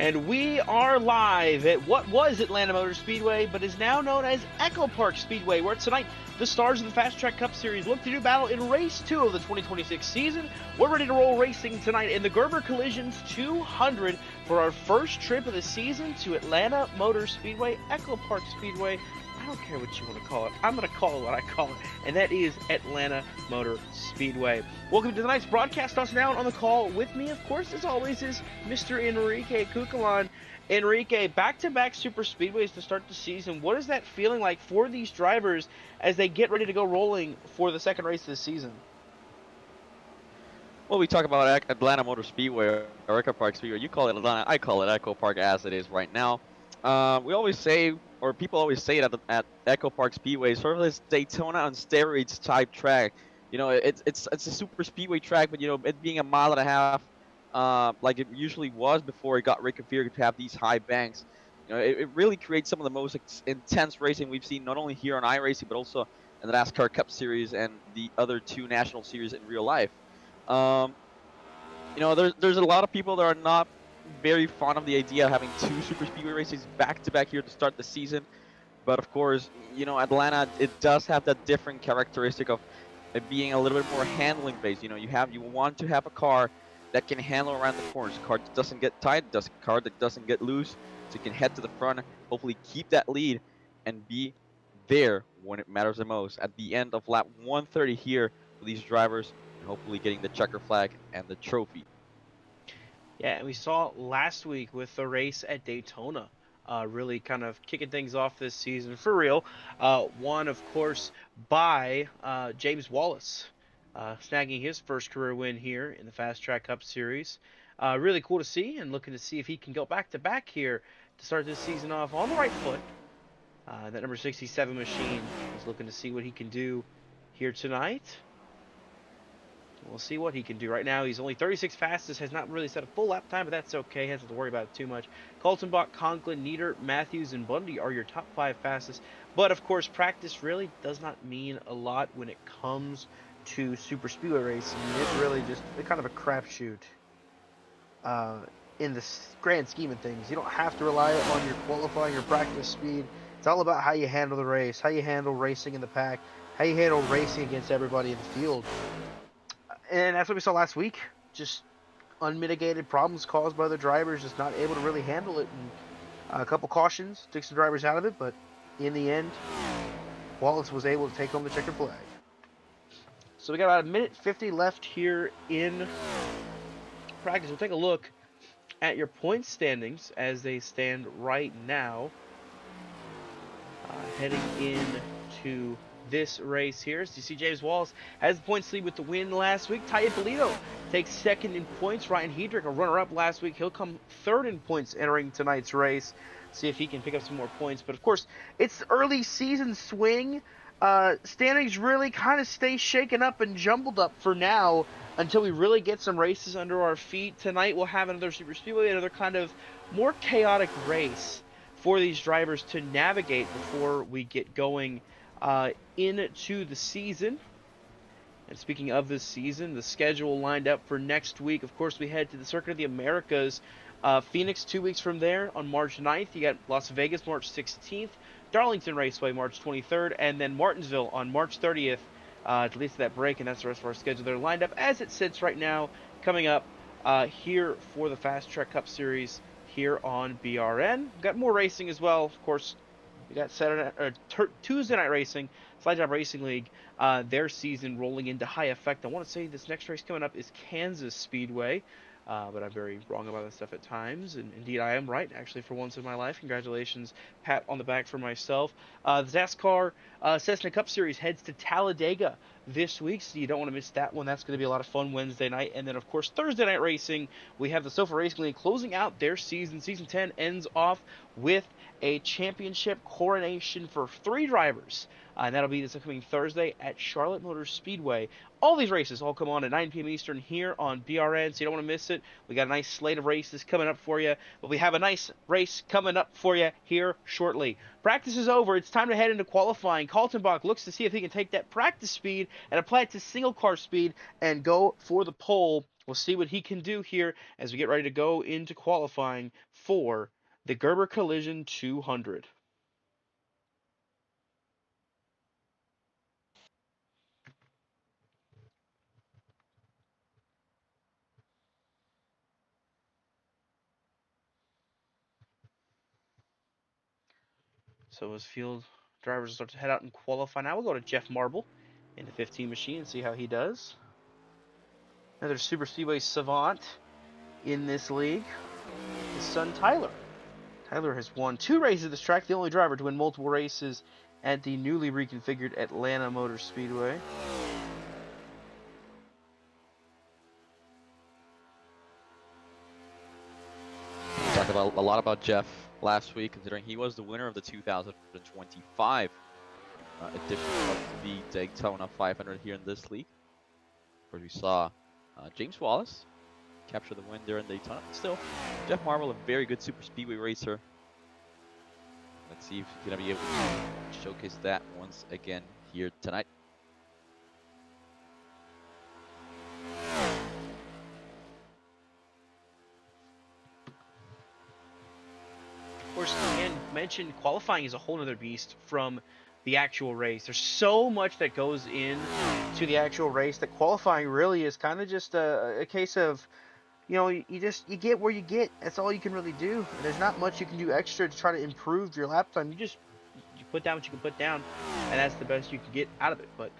And we are live at what was Atlanta Motor Speedway, but is now known as Echo Park Speedway, where tonight the stars of the Fast Track Cup Series look to do battle in Race 2 of the 2026 season. We're ready to roll racing tonight in the Gerber Collisions 200 for our first trip of the season to Atlanta Motor Speedway, Echo Park Speedway. I don't care what you want to call it. I'm going to call it what I call it, and that is Atlanta Motor Speedway. Welcome to tonight's broadcast. Us now on the call with me, of course, as always, is Mr. Enrique Cucalan. Enrique, back-to-back super speedways to start the season. What is that feeling like for these drivers as they get ready to go rolling for the second race this season? Well, we talk about Atlanta Motor Speedway or Echo Park Speedway. You call it Atlanta, I call it Echo Park as it is right now. We always say, or people always say it at Echo Park Speedway, sort of this Daytona on steroids type track. You know, it's a super speedway track, but you know, it being a mile and a half, like it usually was before it got reconfigured to have these high banks. You know, it really creates some of the most intense racing we've seen, not only here on iRacing, but also in the NASCAR Cup Series and the other two national series in real life. You know, there's a lot of people that are not very fond of the idea of having two super speedway races back to back here to start the season, but of course, you know, Atlanta, it does have that different characteristic of it being a little bit more handling based. You know, you want to have a car that can handle around the corners, a car that doesn't get tight, a car that doesn't get loose, so you can head to the front, hopefully keep that lead, and be there when it matters the most at the end of lap 130 here for these drivers, and hopefully getting the checker flag and the trophy. Yeah, and we saw last week with the race at Daytona, really kind of kicking things off this season for real. Won, of course, by James Wallace, snagging his first career win here in the Fast Track Cup Series. Really cool to see, and looking to see if he can go back-to-back here to start this season off on the right foot. That number 67 machine is looking to see what he can do here tonight. We'll see what he can do. Right now, he's only 36 fastest, has not really set a full lap time, but that's okay. Hasn't to worry about it too much. Kaltenbach, Conklin, Nieder, Matthews, and Bundy are your top 5 fastest. But, of course, practice really does not mean a lot when it comes to super speedway racing. It's really just kind of a crapshoot in the grand scheme of things. You don't have to rely on your qualifying or practice speed. It's all about how you handle the race, how you handle racing in the pack, how you handle racing against everybody in the field. And that's what we saw last week. Just unmitigated problems caused by the drivers just not able to really handle it. And a couple cautions took some drivers out of it, but in the end, Wallace was able to take home the checkered flag. So we got about a minute 50 left here in practice. We'll take a look at your point standings as they stand right now. Heading into this race here. So you see James Wallace has the points lead with the win last week. Ty Ippolito takes second in points. Ryan Hedrick, a runner-up last week. He'll come third in points entering tonight's race. See if he can pick up some more points. But, of course, it's early season swing. Standings really kind of stay shaken up and jumbled up for now until we really get some races under our feet. Tonight we'll have another Super Speedway, another kind of more chaotic race for these drivers to navigate before we get going into the season. And speaking of this season, the schedule lined up for next week. Of course, we head to the Circuit of the Americas. Phoenix 2 weeks from there on March 9th. You got Las Vegas March 16th, Darlington Raceway March 23rd, and then Martinsville on March 30th to lead to that break. And that's the rest of our schedule. They're lined up as it sits right now, coming up here for the Fast Track Cup Series here on BRN. We've got more racing as well, of course. We got Tuesday night racing, Slide Job Racing League, their season rolling into high effect. I want to say this next race coming up is Kansas Speedway, but I'm very wrong about that stuff at times, and indeed I am right, actually, for once in my life. Congratulations, pat on the back for myself. The NASCAR Cessna Cup Series heads to Talladega this week, so you don't want to miss that one. That's going to be a lot of fun Wednesday night. And then, of course, Thursday night racing, we have the SoFa Racing League closing out their season. Season 10 ends off with a championship coronation for 3 drivers. And that'll be this upcoming Thursday at Charlotte Motor Speedway. All these races all come on at 9 p.m. Eastern here on BRN, so you don't want to miss it. We got a nice slate of races coming up for you, but we have a nice race coming up for you here shortly. Practice is over. It's time to head into qualifying. Kaltenbach looks to see if he can take that practice speed and apply it to single car speed and go for the pole We'll see what he can do here as we get ready to go into qualifying for the Gerber Collision 200. So as field drivers start to head out and qualify now, we'll go to Jeff Marble in the 15 machine and see how he does. Another Super Speedway savant in this league, his son Tyler. Tyler has won 2 races at this track, the only driver to win multiple races at the newly reconfigured Atlanta Motor Speedway. We talked about a lot about Jeff last week, considering he was the winner of the 2025 edition of the Daytona 500 here in this league. Of course, we saw James Wallace capture the win there in Daytona. Still, Jeff Marble, a very good super speedway racer. Let's see if he's going to be able to showcase that once again here tonight. Of course, again, mentioned qualifying is a whole other beast from the actual race. There's so much that goes in to the actual race that qualifying really is kind of just a case of, you know, you get where you get. That's all you can really do. There's not much you can do extra to try to improve your lap time. You put down what you can put down, and that's the best you can get out of it. But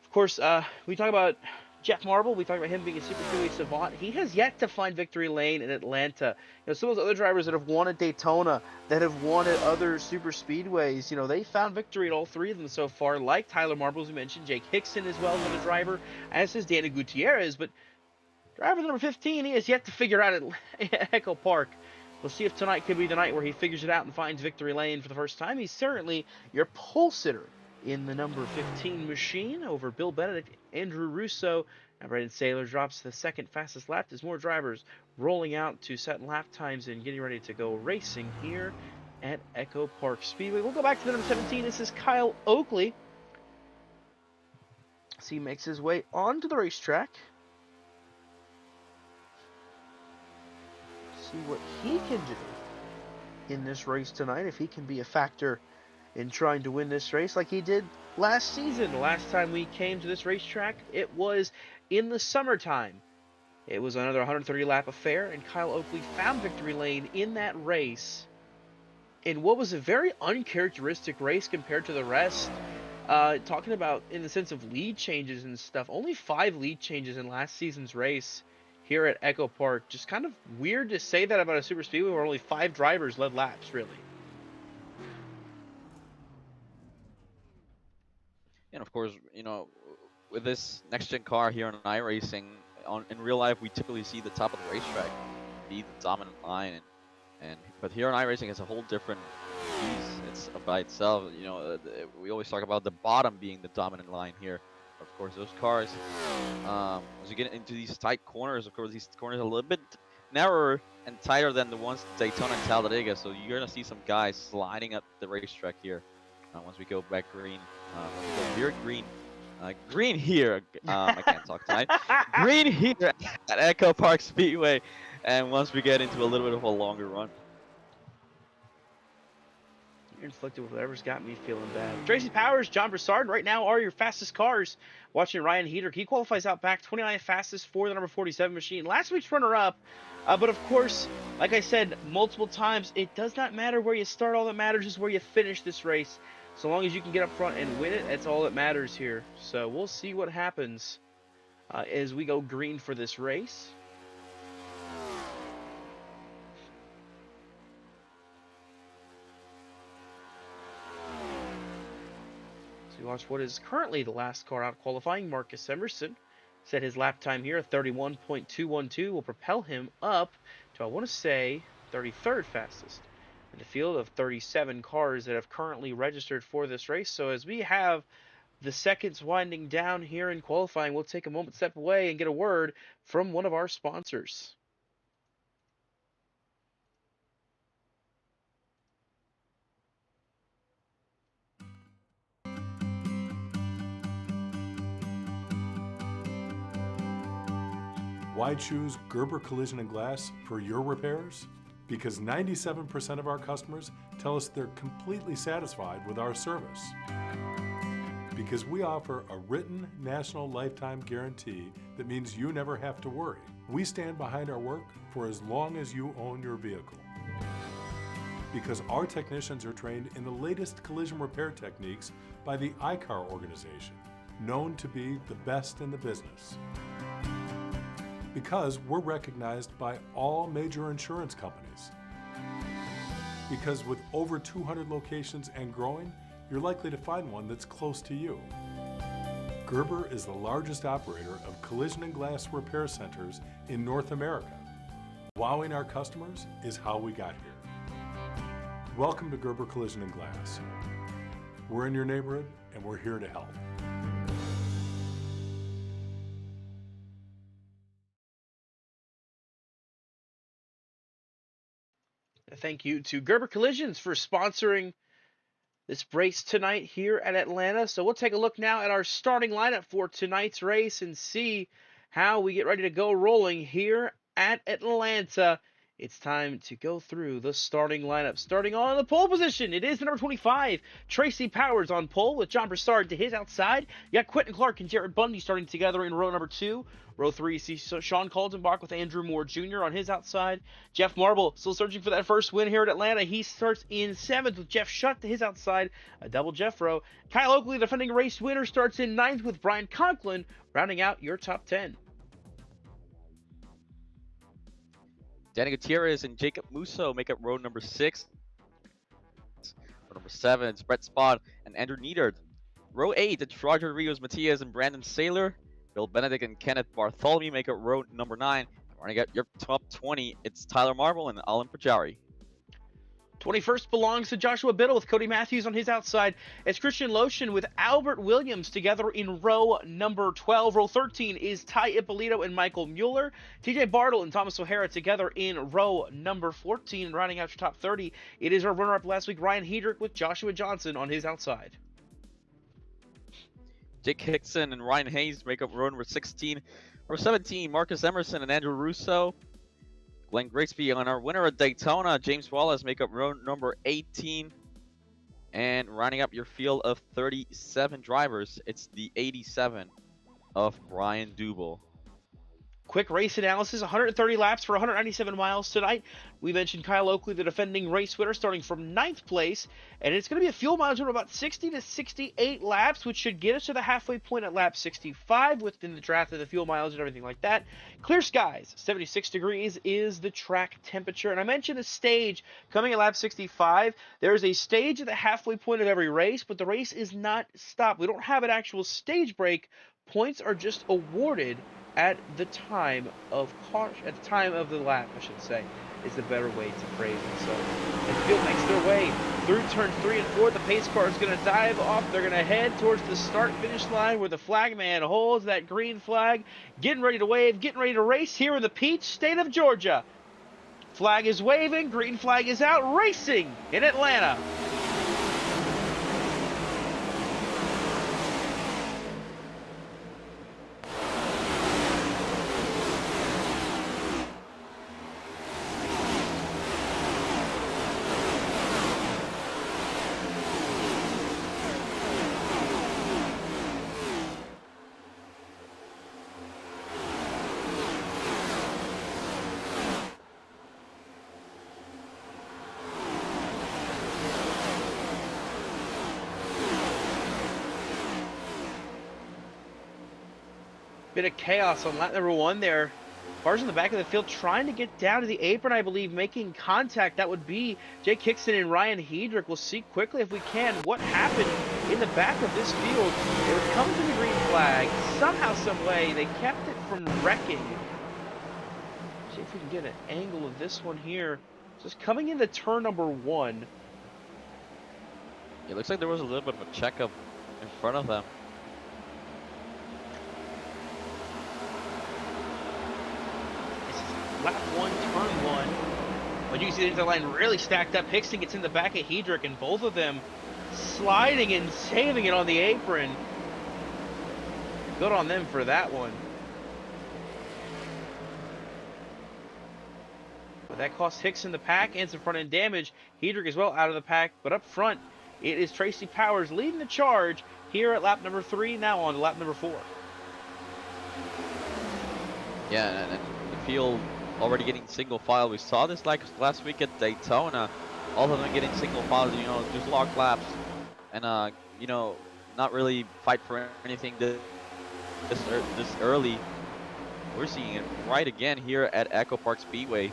of course, we talk about Jeff Marble. We talk about him being a super speedway savant. He has yet to find victory lane in Atlanta. You know, some of those other drivers that have won at Daytona, that have won at other super speedways, you know, they found victory at all 3 of them so far. Like Tyler Marble, as we mentioned, Jake Hickson as well, another driver, as is Danny Gutierrez. But driver number 15, he has yet to figure out at Echo Park. We'll see if tonight could be the night where he figures it out and finds victory lane for the first time. He's certainly your pole sitter in the number 15 machine over Bill Benedict, Andrew Russo. Now Brandon Saylor drops to the second fastest lap as more drivers rolling out to set lap times and getting ready to go racing here at Echo Park Speedway. We'll go back to the number 17. This is Kyle Oakley. So he makes his way onto the racetrack. See what he can do in this race tonight, if he can be a factor in trying to win this race like he did last season. The last time we came to this racetrack, it was in the summertime. It was another 130 lap affair, and Kyle Oakley found victory lane in that race in what was a very uncharacteristic race compared to the rest. Talking about in the sense of lead changes and stuff, only 5 lead changes in last season's race here at Echo Park. Just kind of weird to say that about a super speedway where only 5 drivers led laps, really. And of course, you know, with this next-gen car here on iRacing, in real life, we typically see the top of the racetrack be the dominant line, but here on iRacing, it's a whole different piece. It's by itself. You know, we always talk about the bottom being the dominant line here. Of course, those cars, as you get into these tight corners, of course, these corners are a little bit narrower and tighter than the ones Daytona and Talladega. So you're gonna see some guys sliding up the racetrack here. Once we go back green, here green, green here. I can't talk tonight. Green here at Echo Park Speedway, and once we get into a little bit of a longer run. You're inflicted with whatever's got me feeling bad. Tracy Powers, John Broussard, right now are your fastest cars. Watching Ryan Hedrick, he qualifies out back, 29th fastest for the number 47 machine. Last week's runner-up, but of course, like I said multiple times, it does not matter where you start. All that matters is where you finish this race. So long as you can get up front and win it, that's all that matters here. So we'll see what happens as we go green for this race. So we watch what is currently the last car out qualifying. Marcus Emerson set his lap time here at 31.212. Will propel him up to, I want to say, 33rd fastest in the field of 37 cars that have currently registered for this race. So as we have the seconds winding down here in qualifying, we'll take a moment to step away and get a word from one of our sponsors. Why choose Gerber Collision and Glass for your repairs? Because 97% of our customers tell us they're completely satisfied with our service. Because we offer a written national lifetime guarantee that means you never have to worry. We stand behind our work for as long as you own your vehicle. Because our technicians are trained in the latest collision repair techniques by the ICAR organization, known to be the best in the business. Because we're recognized by all major insurance companies. Because with over 200 locations and growing, you're likely to find one that's close to you. Gerber is the largest operator of collision and glass repair centers in North America. Wowing our customers is how we got here. Welcome to Gerber Collision and Glass. We're in your neighborhood and we're here to help. Thank you to Gerber Collisions for sponsoring this race tonight here at Atlanta. So we'll take a look now at our starting lineup for tonight's race and see how we get ready to go rolling here at Atlanta. It's time to go through the starting lineup. Starting on the pole position, it is number 25, Tracy Powers on pole with John Broussard to his outside. You got Quentin Clark and Jared Bundy starting together in row number 2. Row 3, see Sean Kaltenbach with Andrew Moore Jr. on his outside. Jeff Marble still searching for that first win here at Atlanta. He starts in 7th with Jeff Shutt to his outside, a double Jeff row. Kyle Oakley, defending race winner, starts in 9th with Brian Conklin, rounding out your top 10. Danny Gutierrez and Jacob Musso make up row number 6. Row number 7, it's Brett Spott and Andrew Needard. Row 8, it's Roger Rios Matias and Brandon Saylor. Bill Benedict and Kenneth Bartholomew make up row number 9. Running out your top 20, it's Tyler Marble and Alan Pajari. 21st belongs to Joshua Biddle with Cody Matthews on his outside. It's Christian Lotion with Albert Williams together in row number 12. Row 13 is Ty Ippolito and Michael Mueller. TJ Bartle and Thomas O'Hara together in row number 14. And rounding out your top 30, it is our runner-up last week, Ryan Hedrick with Joshua Johnson on his outside. Jake Hickson and Ryan Hayes make up row number 16. Row 17, Marcus Emerson and Andrew Russo. Glenn Grigsby on our winner at Daytona. James Wallace make up row number 18. And rounding up your field of 37 drivers, it's the 87 of Brian Dubel. Quick race analysis, 130 laps for 197 miles tonight. We mentioned Kyle Oakley, the defending race winner, starting from 9th place. And it's going to be a fuel mileage of about 60 to 68 laps, which should get us to the halfway point at lap 65 within the draft of the fuel mileage and everything like that. Clear skies, 76 degrees is the track temperature. And I mentioned a stage coming at lap 65. There is a stage at the halfway point of every race, but the race is not stopped. We don't have an actual stage break. Points are just awarded at the time of the lap, I should say, is the better way to phrase it. So, as the field makes their way through turns 3 and 4, the pace car is going to dive off. They're going to head towards the start-finish line where the flagman holds that green flag, getting ready to wave, getting ready to race here in the Peach State of Georgia. Flag is waving, green flag is out, racing in Atlanta. Bit of chaos on lap number 1 there. Cars in the back of the field trying to get down to the apron, I believe, making contact. That would be Jake Hickson and Ryan Hedrick. We'll see quickly, if we can, what happened in the back of this field. They were coming to the green flag. Somehow, some way, they kept it from wrecking. See if we can get an angle of this one here. Just coming into turn number 1. It looks like there was a little bit of a checkup in front of them. Lap 1, turn 1. But you can see the interline really stacked up. Hickson gets in the back of Hedrick, and both of them sliding and saving it on the apron. Good on them for that one. That costs Hickson the pack and some front end damage. Hedrick as well out of the pack, but up front, it is Tracy Powers leading the charge here at lap number 3, now on to lap number 4. Yeah, and the field already getting single file. We saw this like last week at Daytona. All of them getting single files, just log laps and not really fight for anything this early. We're seeing it right again here at Echo Park Speedway.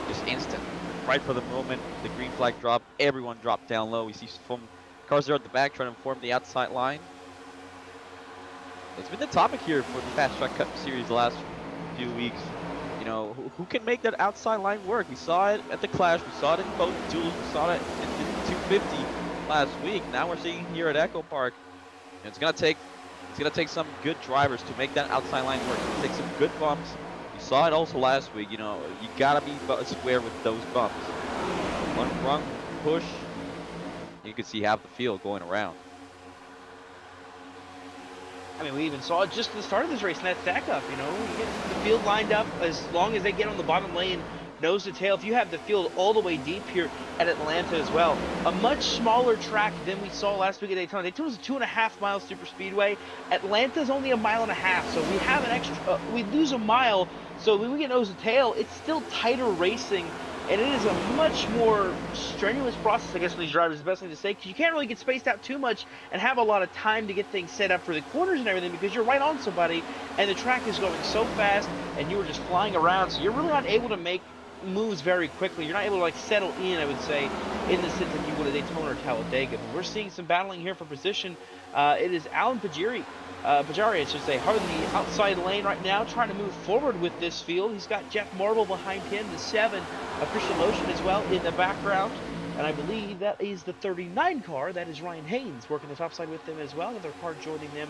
Just instant, right for the moment. The green flag dropped. Everyone dropped down low. We see some cars there at the back trying to form the outside line. It's been the topic here for the Fast Track Cup Series the last few weeks. Who can make that outside line work? We saw it at the Clash. We saw it in both duels. We saw it in the 250 last week. Now we're seeing here at Echo Park. It's gonna take some good drivers to make that outside line work. It's gonna take some good bumps. We saw it also last week. You gotta be square with those bumps. One run push, you can see half the field going around. I mean, we even saw it just at the start of this race in that stack up, You get the field lined up as long as they get on the bottom lane, nose to tail. If you have the field all the way deep here at Atlanta as well, a much smaller track than we saw last week at Daytona. Daytona was a 2.5-mile super speedway. Atlanta's only 1.5 miles, so we have an extra, we lose a mile. So when we get nose to tail, it's still tighter racing. And it is a much more strenuous process, I guess, for these drivers, is the best thing to say, because you can't really get spaced out too much and have a lot of time to get things set up for the corners and everything, because you're right on somebody, and the track is going so fast, and you are just flying around, so you're really not able to make moves very quickly. You're not able to, settle in, I would say, in the sense that you would at Daytona or Talladega. But we're seeing some battling here for position. It is Alan Pajari, I should say, hard in the outside lane right now, trying to move forward with this field. He's got Jeff Marble behind him, the 7, Christian Lotion as well in the background. And I believe that is the 39 car. That is Ryan Haynes working the top side with them as well. Another car joining them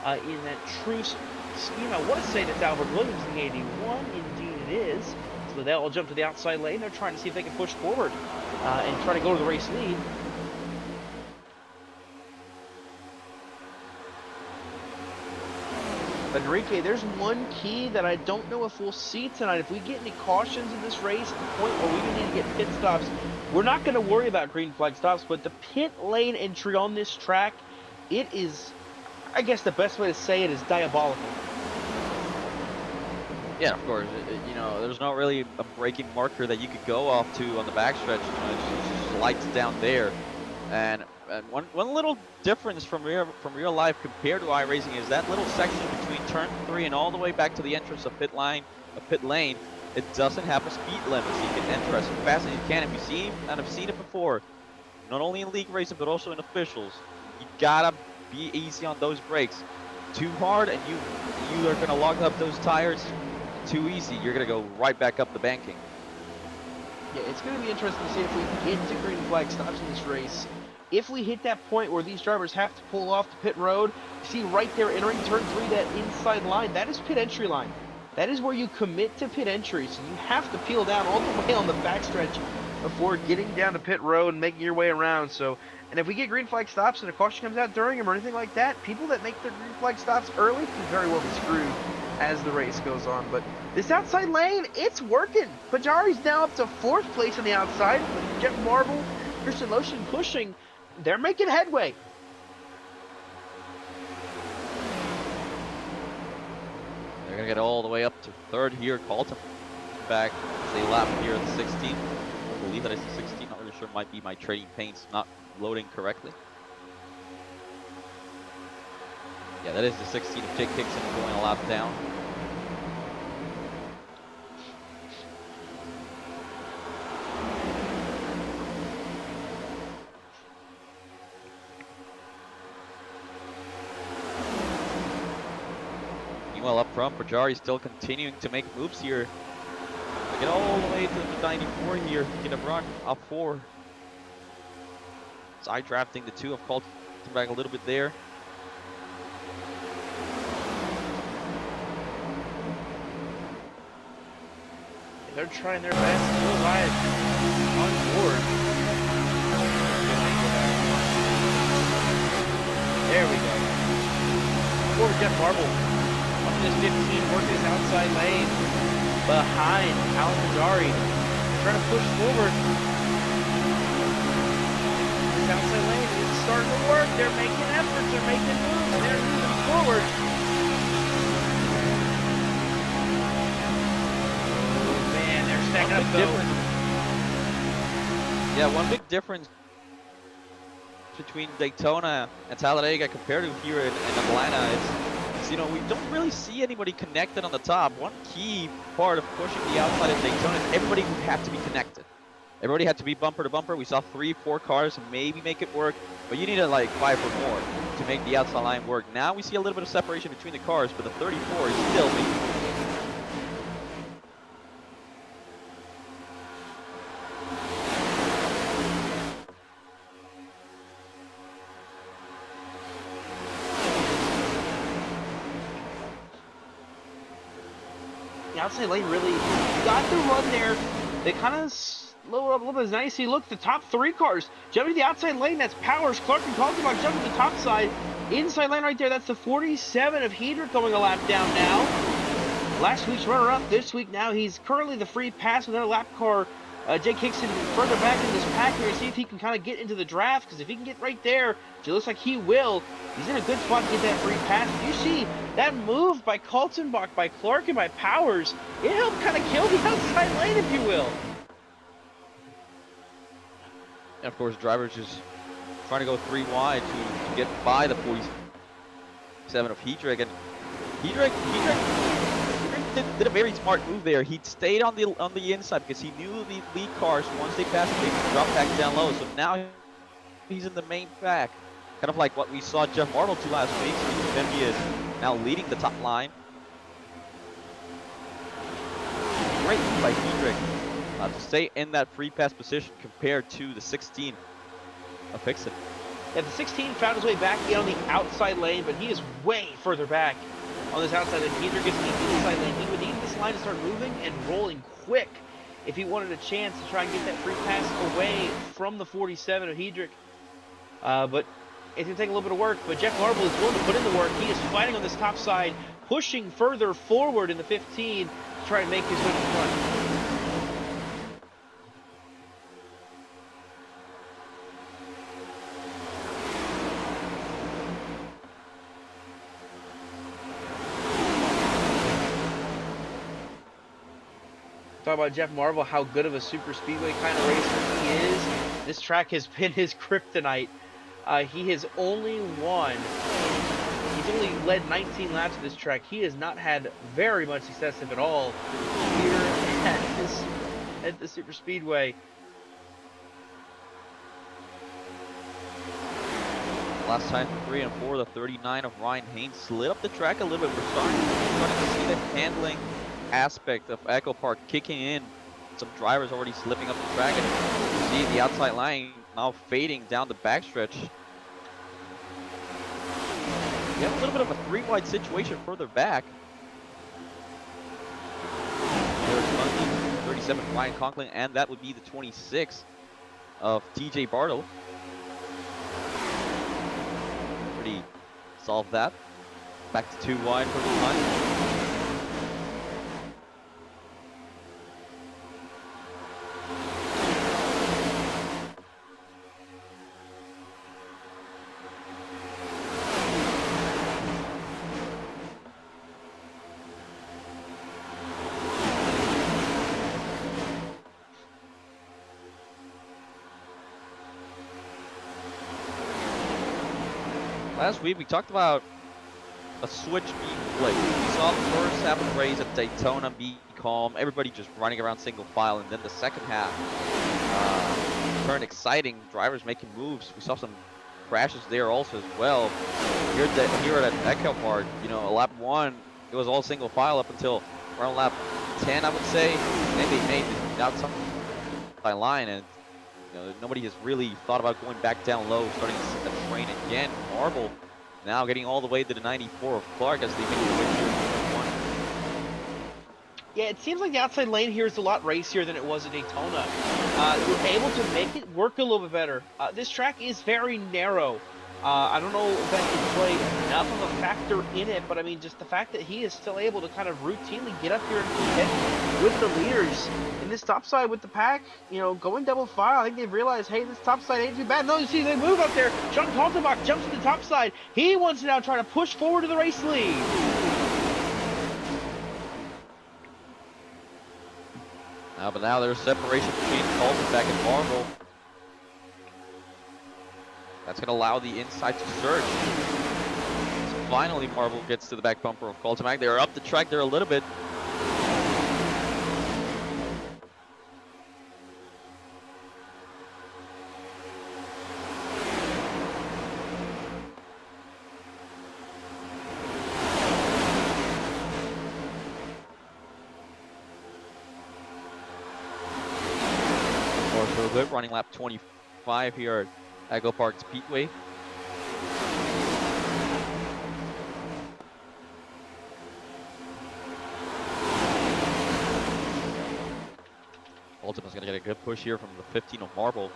in that truce scheme. I want to say that's Albert Williams in the 81. Indeed it is. So they'll all jump to the outside lane. They're trying to see if they can push forward and try to go to the race lead. Enrique, there's one key that I don't know if we'll see tonight. If we get any cautions in this race, to the point where we need to get pit stops, we're not going to worry about green flag stops, but the pit lane entry on this track, it is, I guess the best way to say it is diabolical. Yeah, of course. There's not really a braking marker that you could go off to on the backstretch. It's just lights down there. And one little difference from real life compared to iRacing is that little section between turn 3 and all the way back to the entrance of pit lane. It doesn't have a speed limit, so you can enter as fast as you can. I've seen it before, not only in league racing but also in officials. You gotta be easy on those brakes. Too hard, and you are gonna log up those tires. Too easy, you're gonna go right back up the banking. Yeah, it's going to be interesting to see if we can get to green flag stops in this race. If we hit that point where these drivers have to pull off the pit road, see right there entering turn 3, that inside line, that is pit entry line. That is where you commit to pit entry. So you have to peel down all the way on the backstretch before getting down to pit road and making your way around. So, and if we get green flag stops and a caution comes out during them or anything like that, people that make their green flag stops early can very well be screwed as the race goes on. But this outside lane, it's working. Pajari's now up to 4th place on the outside with Jeff Marble, Christian Lotion pushing. They're making headway. They're gonna get all the way up to 3rd here. Colton back as they lap here at the 16th. I believe that is the 16th. Not really sure. Might be my trading paints not loading correctly. Yeah, that is the 16 of Jake Hickson going a lap down. Meanwhile, up front, Pajari still continuing to make moves here. They get all the way to the 94 here. Get a run up 4. Side drafting the 2 of Colton back a little bit there. They're trying their best to arrive on board. There we go. Poor Jeff Marble up in this 15, working his outside lane. behind Al-Mazari, trying to push forward. This outside lane is starting to work. They're making efforts. They're making moves. They're moving forward. Oh man, they're stacking up though. Yeah, one big difference between Daytona and Talladega compared to here in Atlanta is, you know, we don't really see anybody connected on the top. One key part of pushing the outside of Daytona is everybody would have to be connected. Everybody had to be bumper to bumper. We saw 3-4 cars maybe make it work, but you needed like 5 or more to make the outside line work. Now we see a little bit of separation between the cars, but the 34 is still making it. The outside lane really got the run there. They kind of lower up a little bit. Nice. See, look, the top 3 cars jumping to the outside lane. That's Powers, Clark, and Kaltenbach jumping to the top side. Inside lane right there. That's the 47 of Hedrick going a lap down now. Last week's runner-up. This week now he's currently the free pass with another lap car. Jake Hickson further back in this pack here to see if he can kind of get into the draft, because if he can get right there, which it looks like he will, he's in a good spot to get that free pass. You see that move by Kaltenbach, by Clark, and by Powers, it helped kind of kill the outside lane, if you will. And of course, drivers just trying to go 3 wide to get by the 47 of Hedrick, and Hedrick did a very smart move there. He stayed on the inside because he knew the lead cars, once they passed him, they would drop back down low. So now he's in the main pack. Kind of like what we saw Jeff Martle do last week. So then he is now leading the top line. Great move by Hedrick to stay in that free pass position compared to the 16 of Hickson. Yeah, the 16 found his way back in on the outside lane, but he is way further back on this outside lane. Hedrick gets the inside lane. He would need this line to start moving and rolling quick if he wanted a chance to try and get that free pass away from the 47 of Hedrick. But it's going to take a little bit of work. But Jeff Marble is willing to put in the work. He is fighting on this top side, pushing further forward in the 15 to try and make his way to the front. Talk about Jeff Marble, how good of a super speedway kind of racer he is. This track has been his kryptonite. He has only won. He's only led 19 laps of this track. He has not had very much success, if at all, here at the super speedway. Last time 3 and 4, the 39 of Ryan Haynes slid up the track a little bit. We're starting to see the handling aspect of Echo Park kicking in. Some drivers already slipping up the track, and you see the outside line now fading down the backstretch. We have a little bit of a 3-wide situation further back. There's Mundy, 37 Ryan Conklin, and that would be the 26 of TJ Bartle. Pretty solved that. Back to 2 wide for the line. Last week we talked about a switch being flipped. We saw the first half of the race at Daytona be calm, everybody just running around single file, and then the second half turned exciting, drivers making moves. We saw some crashes there also as well. Here at Echo Park, you know, lap 1, it was all single file up until around lap 10, I would say. Then they made the outside line, and you know, nobody has really thought about going back down low, starting to set the train again. Marble now getting all the way to the 94 of Clark as they make the win here. Yeah, it seems like the outside lane here is a lot racier than it was at Daytona. You're able to make it work a little bit better. This track is very narrow. I don't know if that can play enough of a factor in it, but I mean, just the fact that he is still able to kind of routinely get up here and compete with the leaders in this top side with the pack, you know, going double file. I think they've realized, hey, this top side ain't too bad. No, you see, they move up there. John Kaltenbach jumps to the top side. He wants to now try to push forward to the race lead. But now there's separation between Kaltenbach and Marvel. That's going to allow the inside to surge. So finally, Marvel gets to the back bumper of Kaltenbach. They're up the track there a little bit. So good, running lap 25 here at Echo Park Speedway. Ultimate's gonna get a good push here from the 15 of Marble.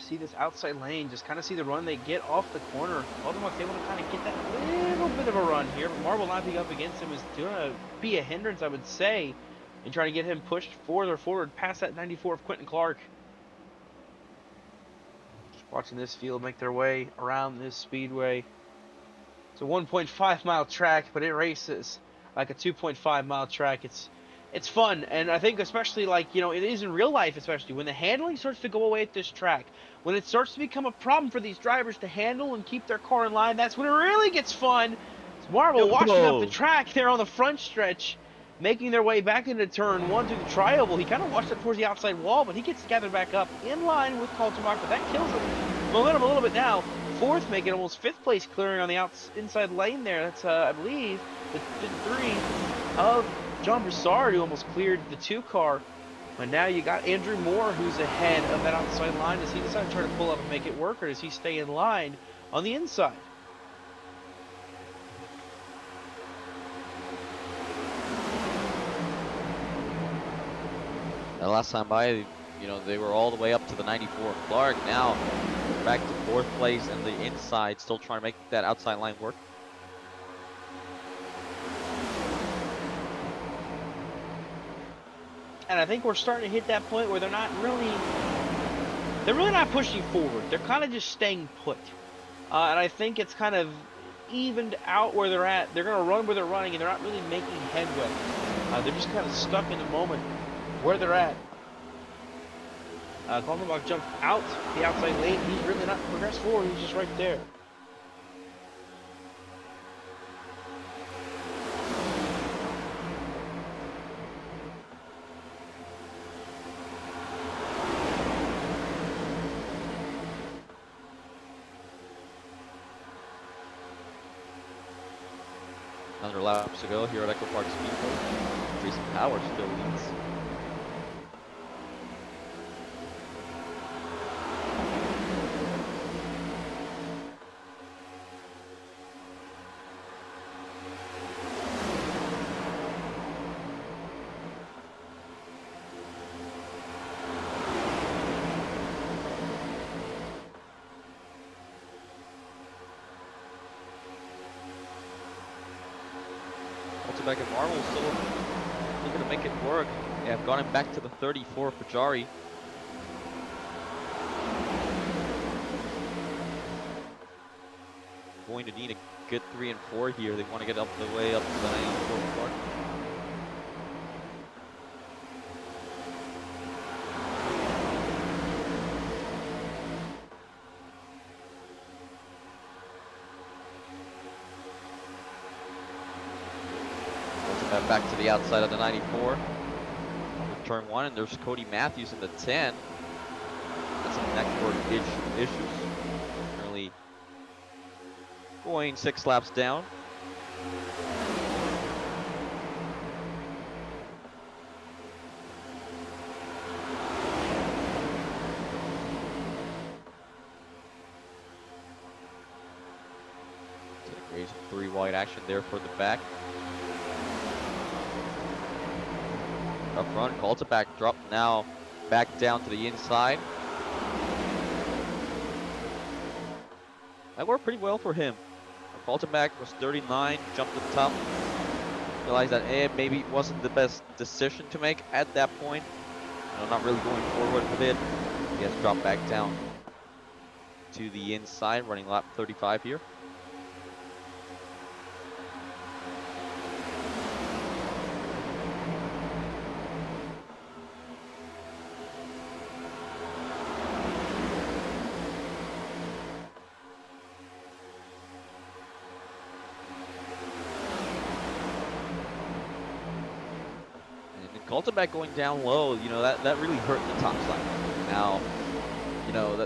See this outside lane, just kind of see the run they get off the corner. Kaltenbach's able to kind of get that little bit of a run here, but Marble lapping up against him is going to be a hindrance, I would say, in trying to get him pushed forward past that 94 of Quentin Clark. Just watching this field make their way around this speedway. It's a 1.5 mile track, but it races like a 2.5 mile track. It's fun, and I think especially, like, you know, it is in real life, especially when the handling starts to go away at this track, when it starts to become a problem for these drivers to handle and keep their car in line, that's when it really gets fun. It's Marble washing up the track there on the front stretch, making their way back into turn one through the tri-oval. He kind of washed up towards the outside wall, but he gets gathered back up in line with Kaltenbach, but that kills him. Momentum a little bit now. Fourth, making almost fifth place, clearing on the inside lane there. That's, I believe, the 3 of John Broussard, who almost cleared the 2 car. But now you got Andrew Moore, who's ahead of that outside line. Does he decide to try to pull up and make it work, or does he stay in line on the inside? The last time by, you know, they were all the way up to the 94 of Clark. Now back to 4th place and the inside, still trying to make that outside line work. And I think we're starting to hit that point where they're really not pushing forward. They're kind of just staying put. And I think it's kind of evened out where they're at. They're going to run where they're running, and they're not really making headway. They're just kind of stuck in the moment where they're at. Kaltenbach jumped out the outside lane. He's really not progressed forward. He's just right there. Another laps to go here at Echo Park Speedway. Jason Power still leads. Back at Marvel, still looking to make it work. Yeah, I've got him back to the 34 for Jari. Going to need a good 3 and 4 here. They want to get up the way up to the 94 mark. Back to the outside of the 94. With turn 1, and there's Cody Matthews in the 10. That's some neckboard issues. Currently going 6 laps down. wide action there for the back. Up front, calls it back, drop now, back down to the inside. That worked pretty well for him. Kaltenbach was 39, jumped to the top. Realized that maybe it wasn't the best decision to make at that point. Not really going forward with it. He has dropped back down to the inside, running lap 35 here. Kaltenbach going down low, that really hurt the top side. Now,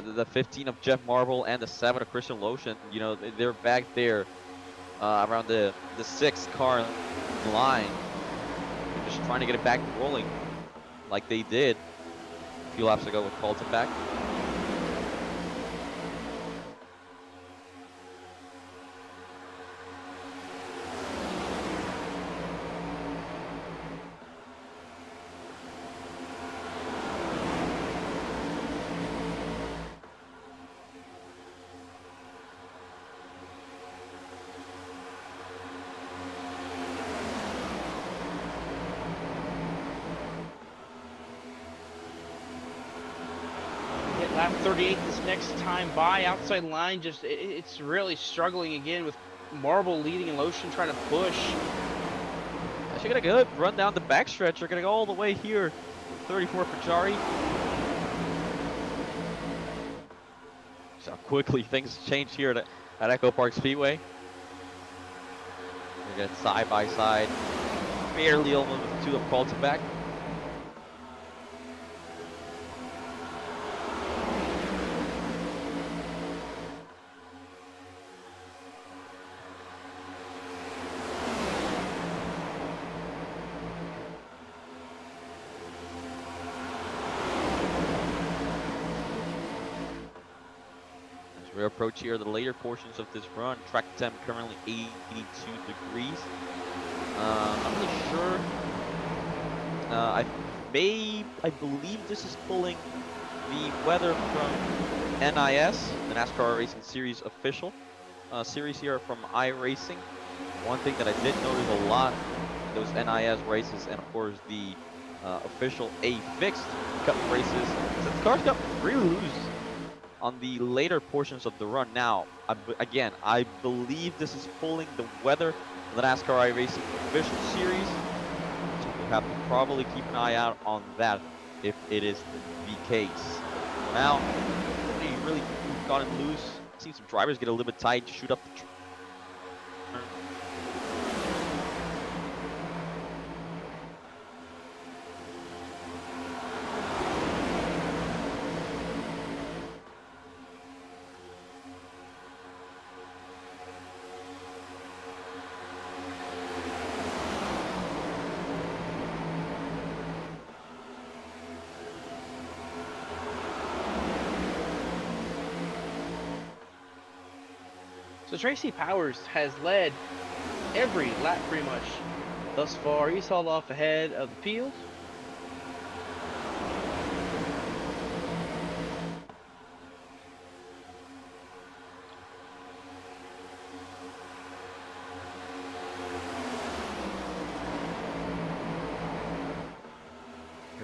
the 15 of Jeff Marble and the 7 of Christian Lotion, they're back there around the 6 car line. They're just trying to get it back rolling like they did a few laps ago with Kaltenbach. Lap 38 this next time by. Outside line, it's really struggling again with Marble leading and Lotion trying to push. Actually got a good run down the backstretch. They're going to go all the way here. 34 for Jari. So quickly things changed here at Echo Park Speedway. We get side by side. Barely almost with 2 of Kaltenbach. We approach here the later portions of this run. Track temp currently 82 degrees. I'm really sure. I believe this is pulling the weather from NIS, the NASCAR Racing Series official series here from iRacing. One thing that I did notice a lot, those NIS races, and of course the official A fixed cup races, the cars got really loose on the later portions of the run. Now, again, I believe this is pulling the weather of the NASCAR iRacing official series. So we'll have to probably keep an eye out on that if it is the case. Now, nobody really gotten loose. Seen some drivers get a little bit tight to shoot up the So Tracy Powers has led every lap pretty much thus far. He's hauled off ahead of the field.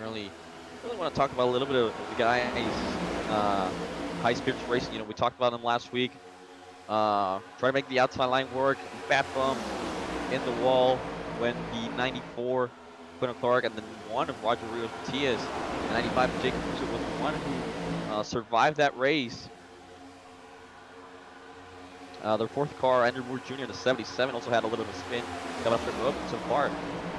really want to talk about a little bit of the guy's high spirits racing. We talked about him last week. Try to make the outside line work. Bat bump in the wall when the 94 Quinn Clark and the 1 of Roger Rios Matias, the 95 of Jacob Russo was the one who survived that race. Their 4th car, Andrew Moore Jr., the 77, also had a little bit of spin coming up the road. So far,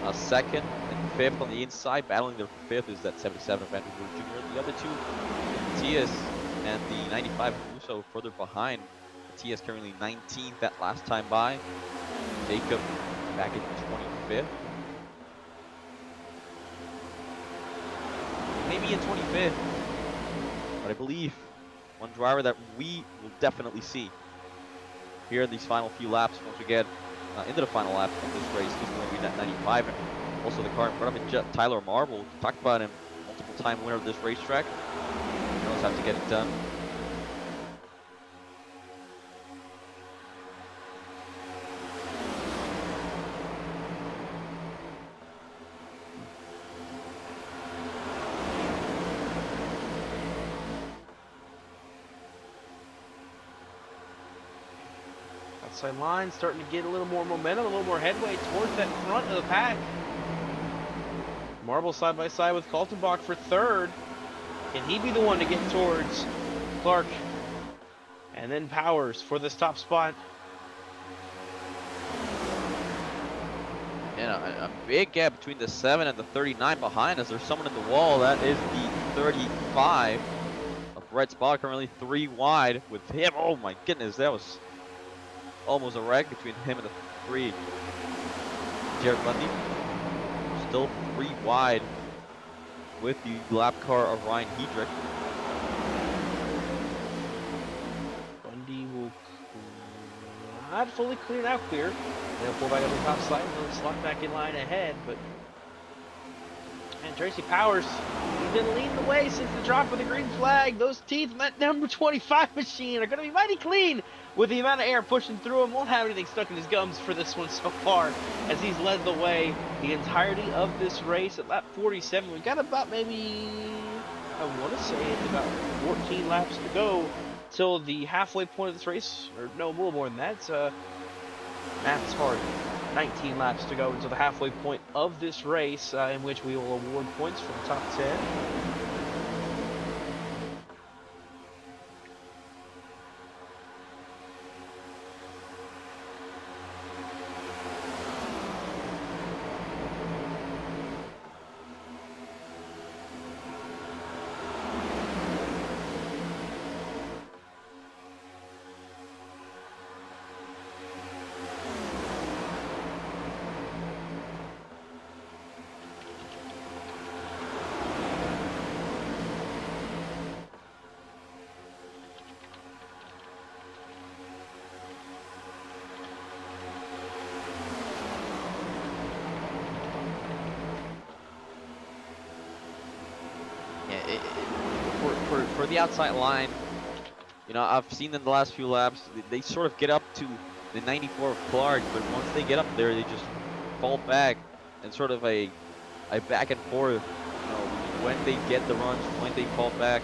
2nd and 5th on the inside. Battling their 5th is that 77 of Andrew Moore Jr. The other 2, Matias and the 95 of Russo, further behind. Matias currently 19th that last time by. Jacob back in 25th. Maybe in 25th. But I believe one driver that we will definitely see here in these final few laps once we get into the final lap of this race. He's going to be net 95, and also the car in front of him, Tyler Marble. Talked about him, multiple-time winner of this racetrack. He knows how to get it done. Outside line starting to get a little more momentum, a little more headway towards that front of the pack. Marble side by side with Kaltenbach for third. Can he be the one to get towards Clark? And then Powers for this top spot. And a big gap between the 7 and the 39 behind us. There's someone in the wall. That is the 35 of Brett Spot, currently 3 wide with him. Oh my goodness, that was almost a wreck between him and the 3. Jared Bundy still 3 wide with the lap car of Ryan Hedrick. Bundy will not fully clear, now clear. They'll pull back up the top side and they'll slot back in line ahead. But man, Tracy Powers, he's been leading the way since the drop of the green flag. Those teeth in that number 25 machine are going to be mighty clean with the amount of air pushing through him. Won't have anything stuck in his gums for this one so far, as he's led the way the entirety of this race at lap 47. We've got about maybe, I want to say it's about 14 laps to go till the halfway point of this race, or no, a little more than that. Math is hard. 19 laps to go until the halfway point of this race, in which we will award points for the top 10. For the outside line, you know, I've seen in the last few laps, they sort of get up to the 94 of Clark, but once they get up there, they just fall back, and sort of a back and forth, you know, when they get the runs, when they fall back.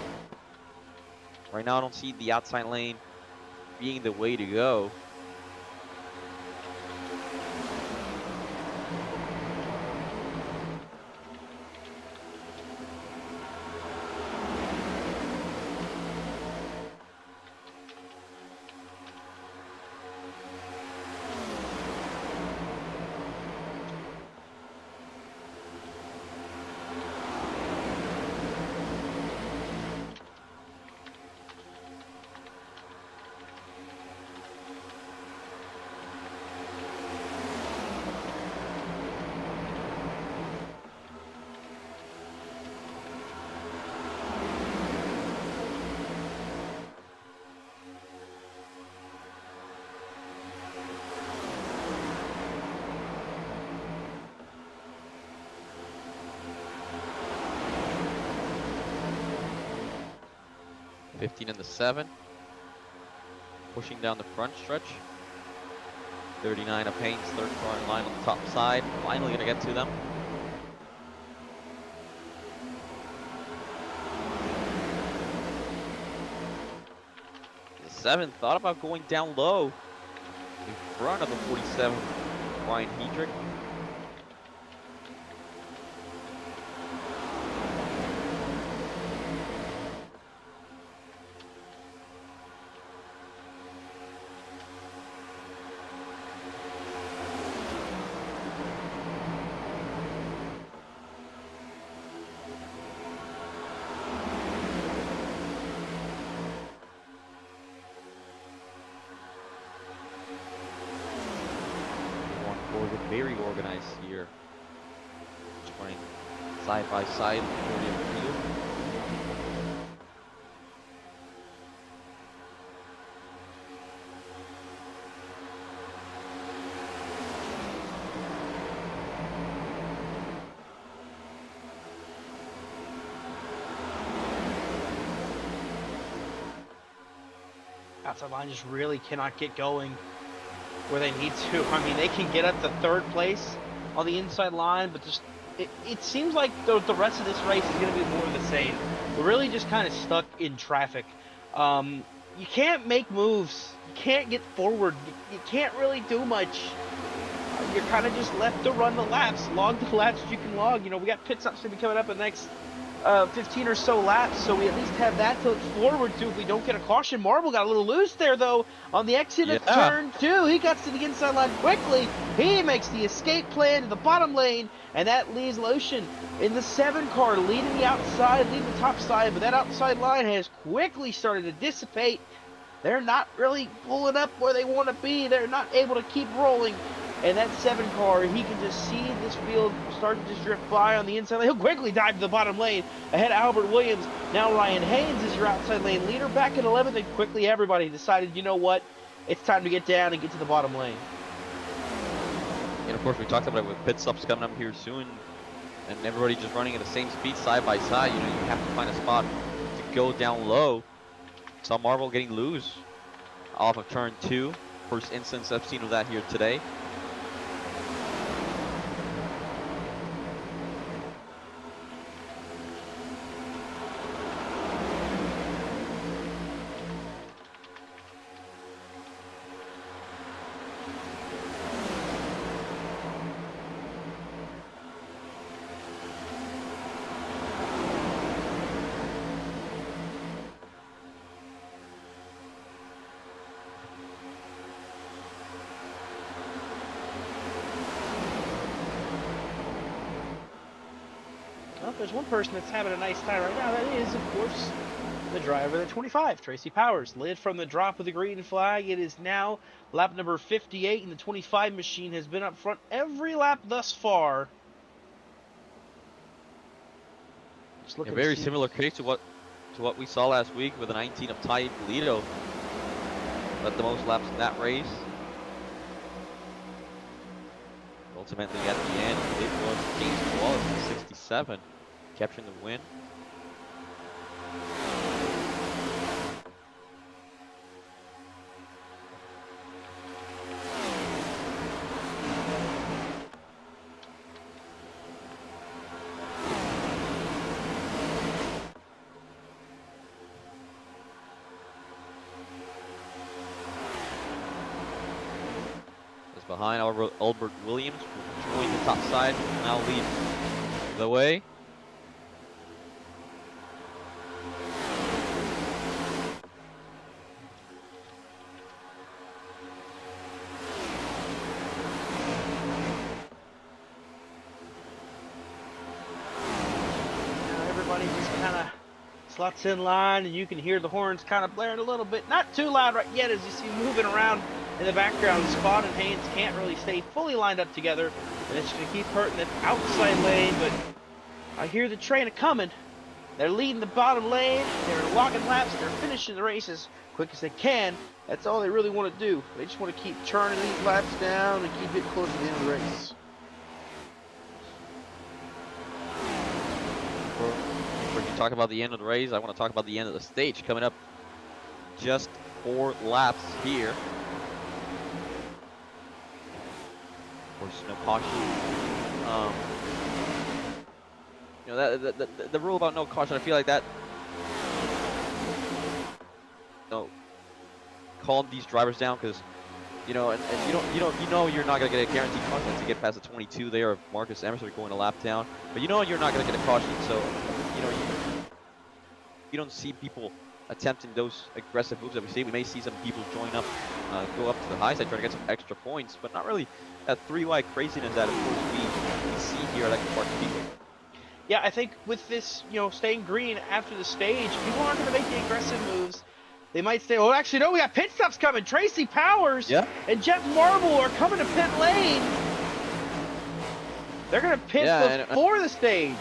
Right now, I don't see the outside lane being the way to go. In the 7, pushing down the front stretch. 39 of Payne's third car in line on the top side. Finally gonna get to them. The 7 thought about going down low in front of the 47, Ryan Hedrick. Very organized here. Just running side by side, majority of the field. outside line just really cannot get going where they need to. I mean, they can get up to third place on the inside line, but just it seems like the rest of this race is going to be more of the same. We're really just kind of stuck in traffic. You can't make moves. You can't get forward. You can't really do much. You're kind of just left to run the laps, log the laps that you can log. You know, we got pit stops going to be coming up in the next 15 or so laps, so we at least have that to look forward to if we don't get a caution. Marble got a little loose there, though, on the exit of turn 2. He gets to the inside line quickly. He makes the escape plan to the bottom lane, and that leaves Lotion in the 7 car, leading the outside, leading the top side, but that outside line has quickly started to dissipate. They're not really pulling up where they want to be. They're not able to keep rolling. And that 7 car, he can just see this field start to just drift by on the inside lane. He'll quickly dive to the bottom lane ahead of Albert Williams. Now Ryan Haynes is your outside lane leader. Back in 11th, and quickly everybody decided, you know what? It's time to get down and get to the bottom lane. And of course, we talked about it with pit stops coming up here soon. And everybody just running at the same speed side by side. You know, you have to find a spot to go down low. Saw Marvel getting loose off of turn 2. First instance I've seen of that here today. Well, if there's one person that's having a nice time right now, that is, of course, the driver of the 25, Tracy Powers. Led from the drop of the green flag. It is now lap number 58, and the 25 machine has been up front every lap thus far. A very similar case to what we saw last week with the 19 of Ty Polito. Led the most laps in that race. Ultimately, at the end, it was James Wallace in 67, capturing the win. Behind Albert Williams, joined the top side, now lead the way. Now everybody just kind of slots in line, and you can hear the horns kind of blaring a little bit. Not too loud right yet, as you see moving around in the background. Spot and Haynes can't really stay fully lined up together, and it's going to keep hurting the outside lane, but I hear the train coming. They're leading the bottom lane, they're locking laps, they're finishing the race as quick as they can. That's all they really want to do. They just want to keep churning these laps down and keep getting close to the end of the race. When you talk about the end of the race, I want to talk about the end of the stage. Coming up just 4 laps here. Of course, no caution. You know, the rule about no caution, I feel like that, calm these drivers down, because you know, and you know you're not gonna get a guaranteed caution to get past the 22 there of Marcus Emerson going a lap down, but you know you're not gonna get a caution, so you know you don't see people attempting those aggressive moves that we see. We may see some people join up, go up to the high side, try to get some extra points, but not really that 3-wide craziness that, of course, we see here at Echo Park Speedway. Yeah, I think with this, you know, staying green after the stage, people aren't going to make the aggressive moves. They might say, oh, actually, no, we got pit stops coming. Tracy Powers and Jeff Marble are coming to pit lane. They're going to pit before the stage.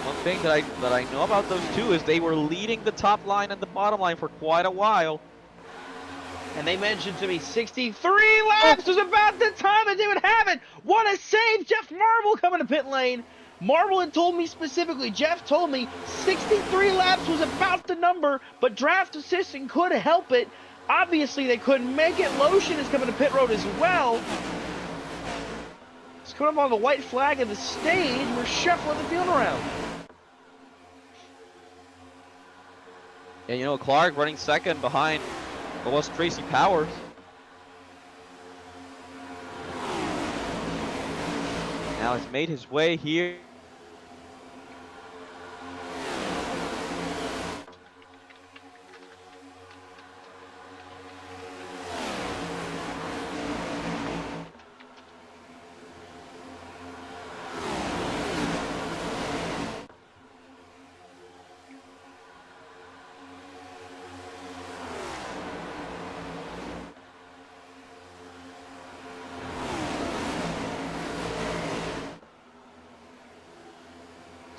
One thing that I know about those two is they were leading the top line and the bottom line for quite a while. And they mentioned to me 63 laps was about the time that they would have it. What a save! Jeff Marble coming to pit lane. Marvel had told me specifically, Jeff told me 63 laps was about the number, but draft assistant could help it. Obviously, they couldn't make it. Lotion is coming to pit road as well. It's coming up on the white flag of the stage. We're shuffling the field around. And you know, Clark running second behind what was Tracy Powers. Now he's made his way here.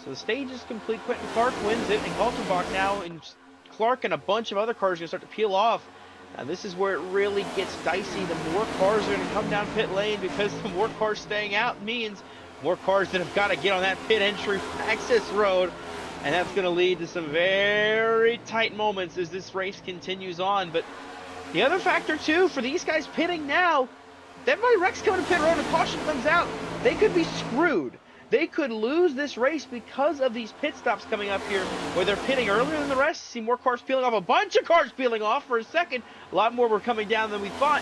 So the stage is complete. Quentin Clark wins it, and Kaltenbach now, and Clark and a bunch of other cars are going to start to peel off. Now this is where it really gets dicey. The more cars are going to come down pit lane, because the more cars staying out means more cars that have got to get on that pit entry access road. And that's going to lead to some very tight moments as this race continues on. But the other factor, too, for these guys pitting now, that by Rex coming to pit road and caution comes out, they could be screwed. They could lose this race because of these pit stops coming up here where they're pitting earlier than the rest. See more cars peeling off, a bunch of cars peeling off for a second. A lot more were coming down than we thought.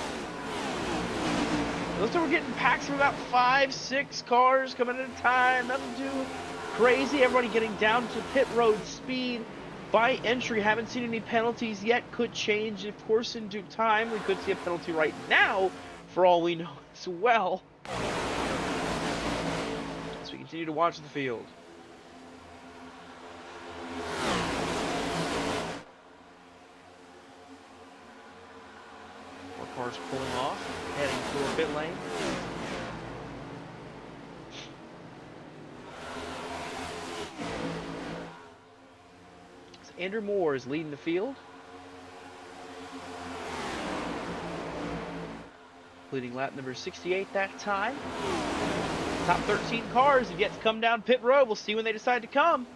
Looks like we're getting packs of about 5, 6 cars coming at a time. Nothing too crazy. Everybody getting down to pit road speed by entry. Haven't seen any penalties yet. Could change, of course, in due time. We could see a penalty right now for all we know as well. We continue to watch the field. More cars pulling off, heading for pit lane. So Andrew Moore is leading the field. Leading lap number 68 that time. Top 13 cars have yet to come down pit road. We'll see when they decide to come.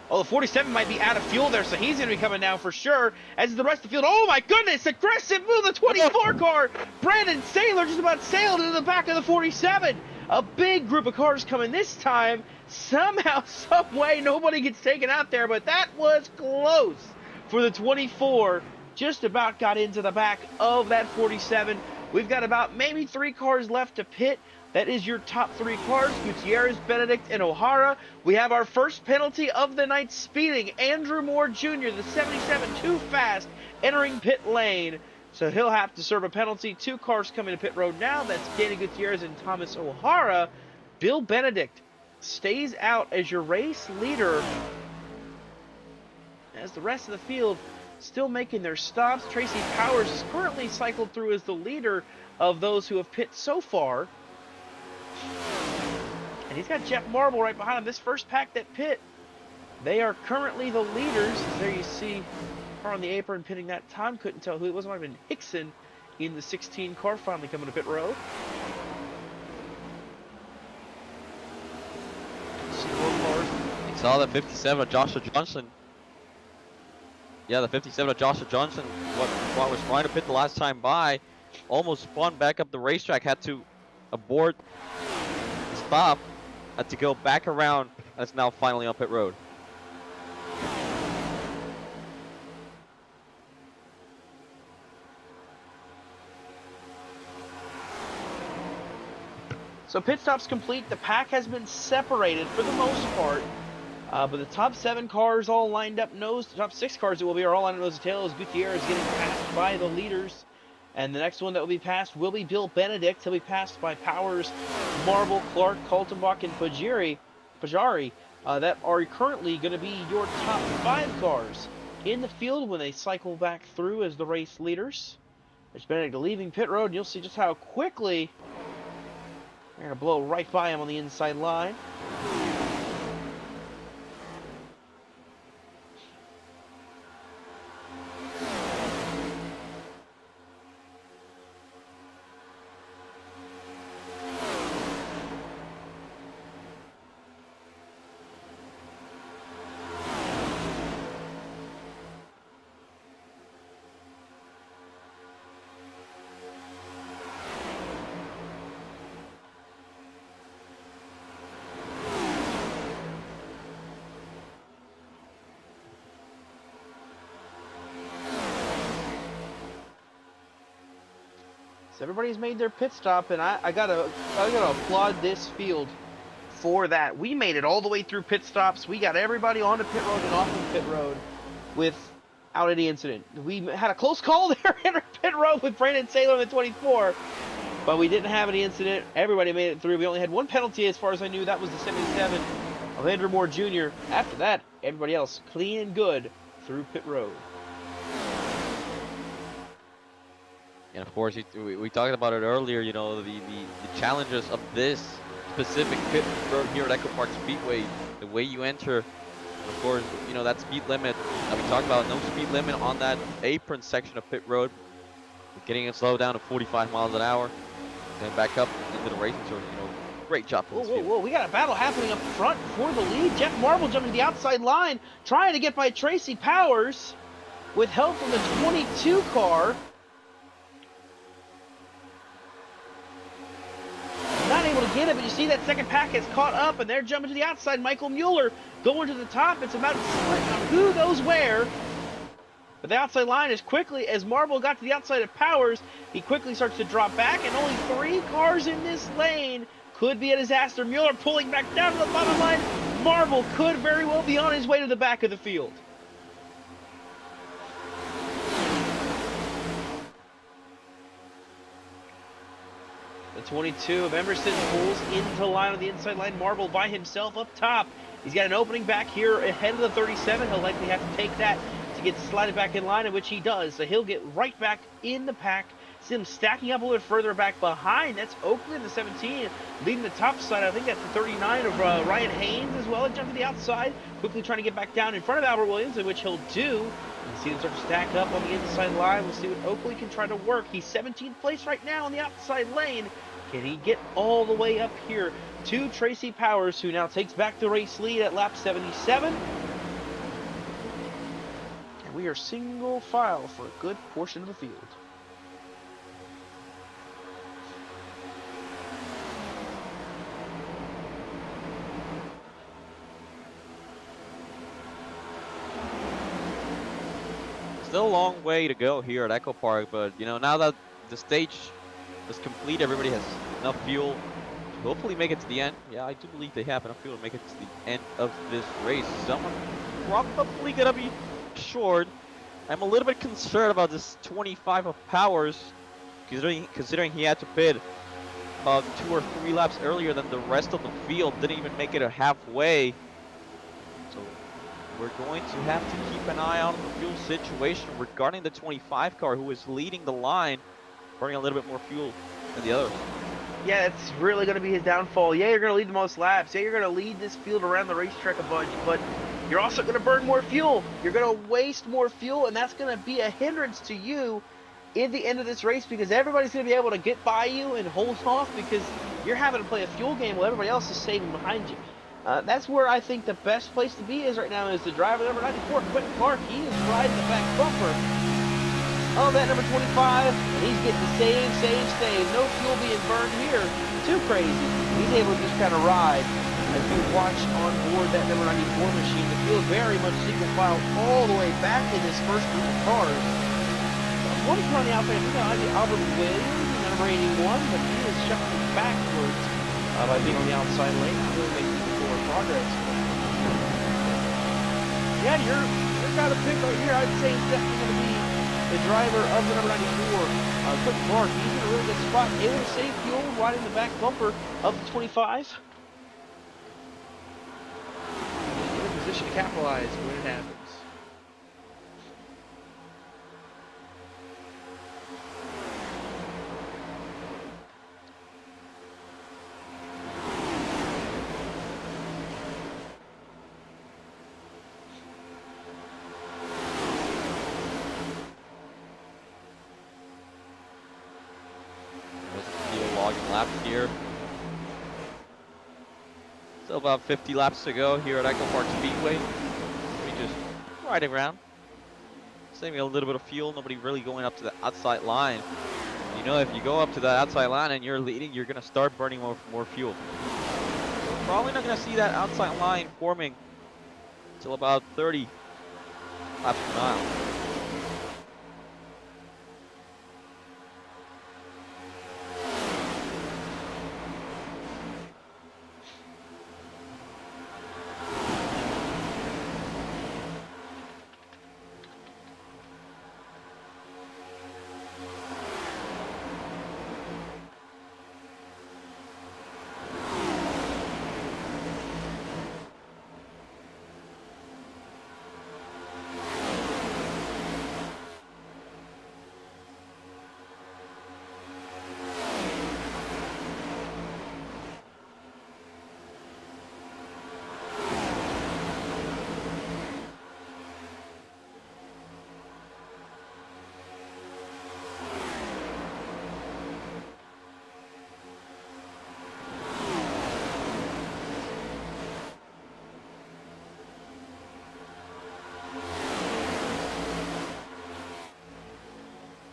Oh, the 47 might be out of fuel there, so he's going to be coming down for sure. As is the rest of the field. Oh my goodness, aggressive move, the 24 car. Brandon Saylor just about sailed into the back of the 47. A big group of cars coming this time. Somehow, some way, nobody gets taken out there, but that was close for the 24. Just about got into the back of that 47. We've got about maybe 3 cars left to pit. That is your top 3 cars, Gutierrez, Benedict, and O'Hara. We have our first penalty of the night, speeding. Andrew Moore Jr., the 77, too fast, entering pit lane. So he'll have to serve a penalty. 2 cars coming to pit road now. That's Danny Gutierrez and Thomas O'Hara. Bill Benedict stays out as your race leader, as the rest of the field still making their stops. Tracy Powers is currently cycled through as the leader of those who have pit so far. And he's got Jeff Marble right behind him. This first pack that pit, they are currently the leaders. There you see car on the apron pitting that time. Couldn't tell who it was. It might have been Hickson in the 16 car finally coming to pit road. See more cars. You saw the 57 of Joshua Johnson. Yeah, the 57 of Joshua Johnson, what was trying to pit the last time by, almost spun back up the racetrack, had to abort, stop, had to go back around, and it's now finally on pit road. So pit stop's complete. The pack has been separated for the most part. But the top 7 cars all lined up nose. The top 6 cars that will be are all lined up nose to tail as Gutierrez getting passed by the leaders. And the next one that will be passed will be Bill Benedict. He'll be passed by Powers, Marble, Clark, Kaltenbach, and Pajari. That are currently going to be your top 5 cars in the field when they cycle back through as the race leaders. There's Benedict leaving pit road, and you'll see just how quickly they're going to blow right by him on the inside line. So everybody's made their pit stop, and I gotta applaud this field for that. We made it all the way through pit stops. We got everybody onto pit road and off of pit road without any incident. We had a close call there in our pit road with Brandon Taylor in the 24, but we didn't have any incident. Everybody made it through. We only had one penalty as far as I knew. That was the 77 of Andrew Moore Jr. After that, everybody else clean and good through pit road. And of course, we talked about it earlier, you know, the challenges of this specific pit road here at Echo Park Speedway, the way you enter, of course, you know, that speed limit that we talked about, no speed limit on that apron section of pit road. We're getting it slowed down to 45 miles an hour, and back up into the racing circuit, you know, great job from this field. Whoa, we got a battle happening up front for the lead. Jeff Marble jumping to the outside line, trying to get by Tracy Powers with help from the 22 car. Not able to get it, but you see that second pack is caught up, and they're jumping to the outside. Michael Mueller going to the top. It's about who goes where. But the outside line, as quickly as Marble got to the outside of Powers, he quickly starts to drop back, and only 3 cars in this lane. Could be a disaster. Mueller pulling back down to the bottom line. Marble could very well be on his way to the back of the field. The 22 of Emerson pulls into line on the inside line. Marble by himself up top. He's got an opening back here ahead of the 37. He'll likely have to take that to get slided back in line, in which he does. So he'll get right back in the pack. See him stacking up a little bit further back behind. That's Oakley in the 17, leading the top side. I think that's the 39 of Ryan Haynes as well. Jump to the outside, quickly trying to get back down in front of Albert Williams, in which he'll do. You see him start to stack up on the inside line. We'll see what Oakley can try to work. He's 17th place right now on the outside lane. Can he get all the way up here to Tracy Powers, who now takes back the race lead at lap 77? And we are single file for a good portion of the field. Still a long way to go here at Echo Park, but you know, now that the stage is complete, everybody has enough fuel to hopefully make it to the end. Yeah, I do believe they have enough fuel to make it to the end of this race. Someone probably gonna be short. I'm a little bit concerned about this 25 of Powers, considering he had to pit about 2 or 3 laps earlier than the rest of the field. Didn't even make it a halfway. So we're going to have to keep an eye on the fuel situation regarding the 25 car, who is leading the line, burning a little bit more fuel than the others. Yeah, it's really going to be his downfall. Yeah, you're going to lead the most laps. Yeah, you're going to lead this field around the racetrack a bunch, but you're also going to burn more fuel. You're going to waste more fuel, and that's going to be a hindrance to you in the end of this race, because everybody's going to be able to get by you and hold off because you're having to play a fuel game while everybody else is saving behind you. That's where I think the best place to be is right now, is the driver number 94, Quentin Clark. He is riding the back bumper of that number 25, and he's getting the save. No fuel being burned here. Too crazy. He's able to just kind of ride. As you watch on board that number 94 machine, the field very much single file all the way back in this first group of cars. One is on the outside, Albert Williams, number 81, but he is shuffling backwards by being on the outside lane, really making forward progress. Yeah, you're got a pick right here. I'd say it's definitely going to be the driver of the number 94, Quentin Clark. He's in a really good spot, able to save fuel, riding the back bumper of the 25. In a position to capitalize when it happens. Laps here. Still about 50 laps to go here at Echo Park Speedway. We just riding around, saving a little bit of fuel. Nobody really going up to the outside line. You know, if you go up to the outside line and you're leading, you're gonna start burning more fuel. We're probably not gonna see that outside line forming until about 30 laps per mile.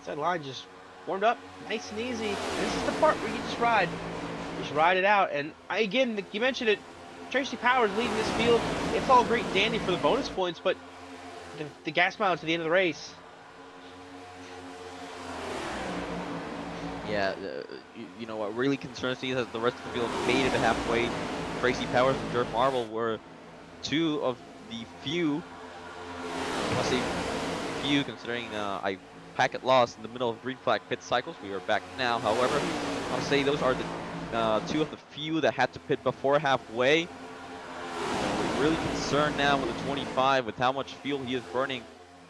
Outside line just warmed up, nice and easy. And this is the part where you just ride it out. And again, you mentioned it, Tracy Powers leading this field. It's all great and dandy for the bonus points, but the gas mileage to the end of the race. Yeah, you know what really concerns me is that the rest of the field made it halfway. Tracy Powers and Gerber Marble were two of the few, I must say few considering I packet lost in the middle of green flag pit cycles. We are back now, however, I'll say those are the two of the few that had to pit before halfway. We're really concerned now with the 25 with how much fuel he is burning.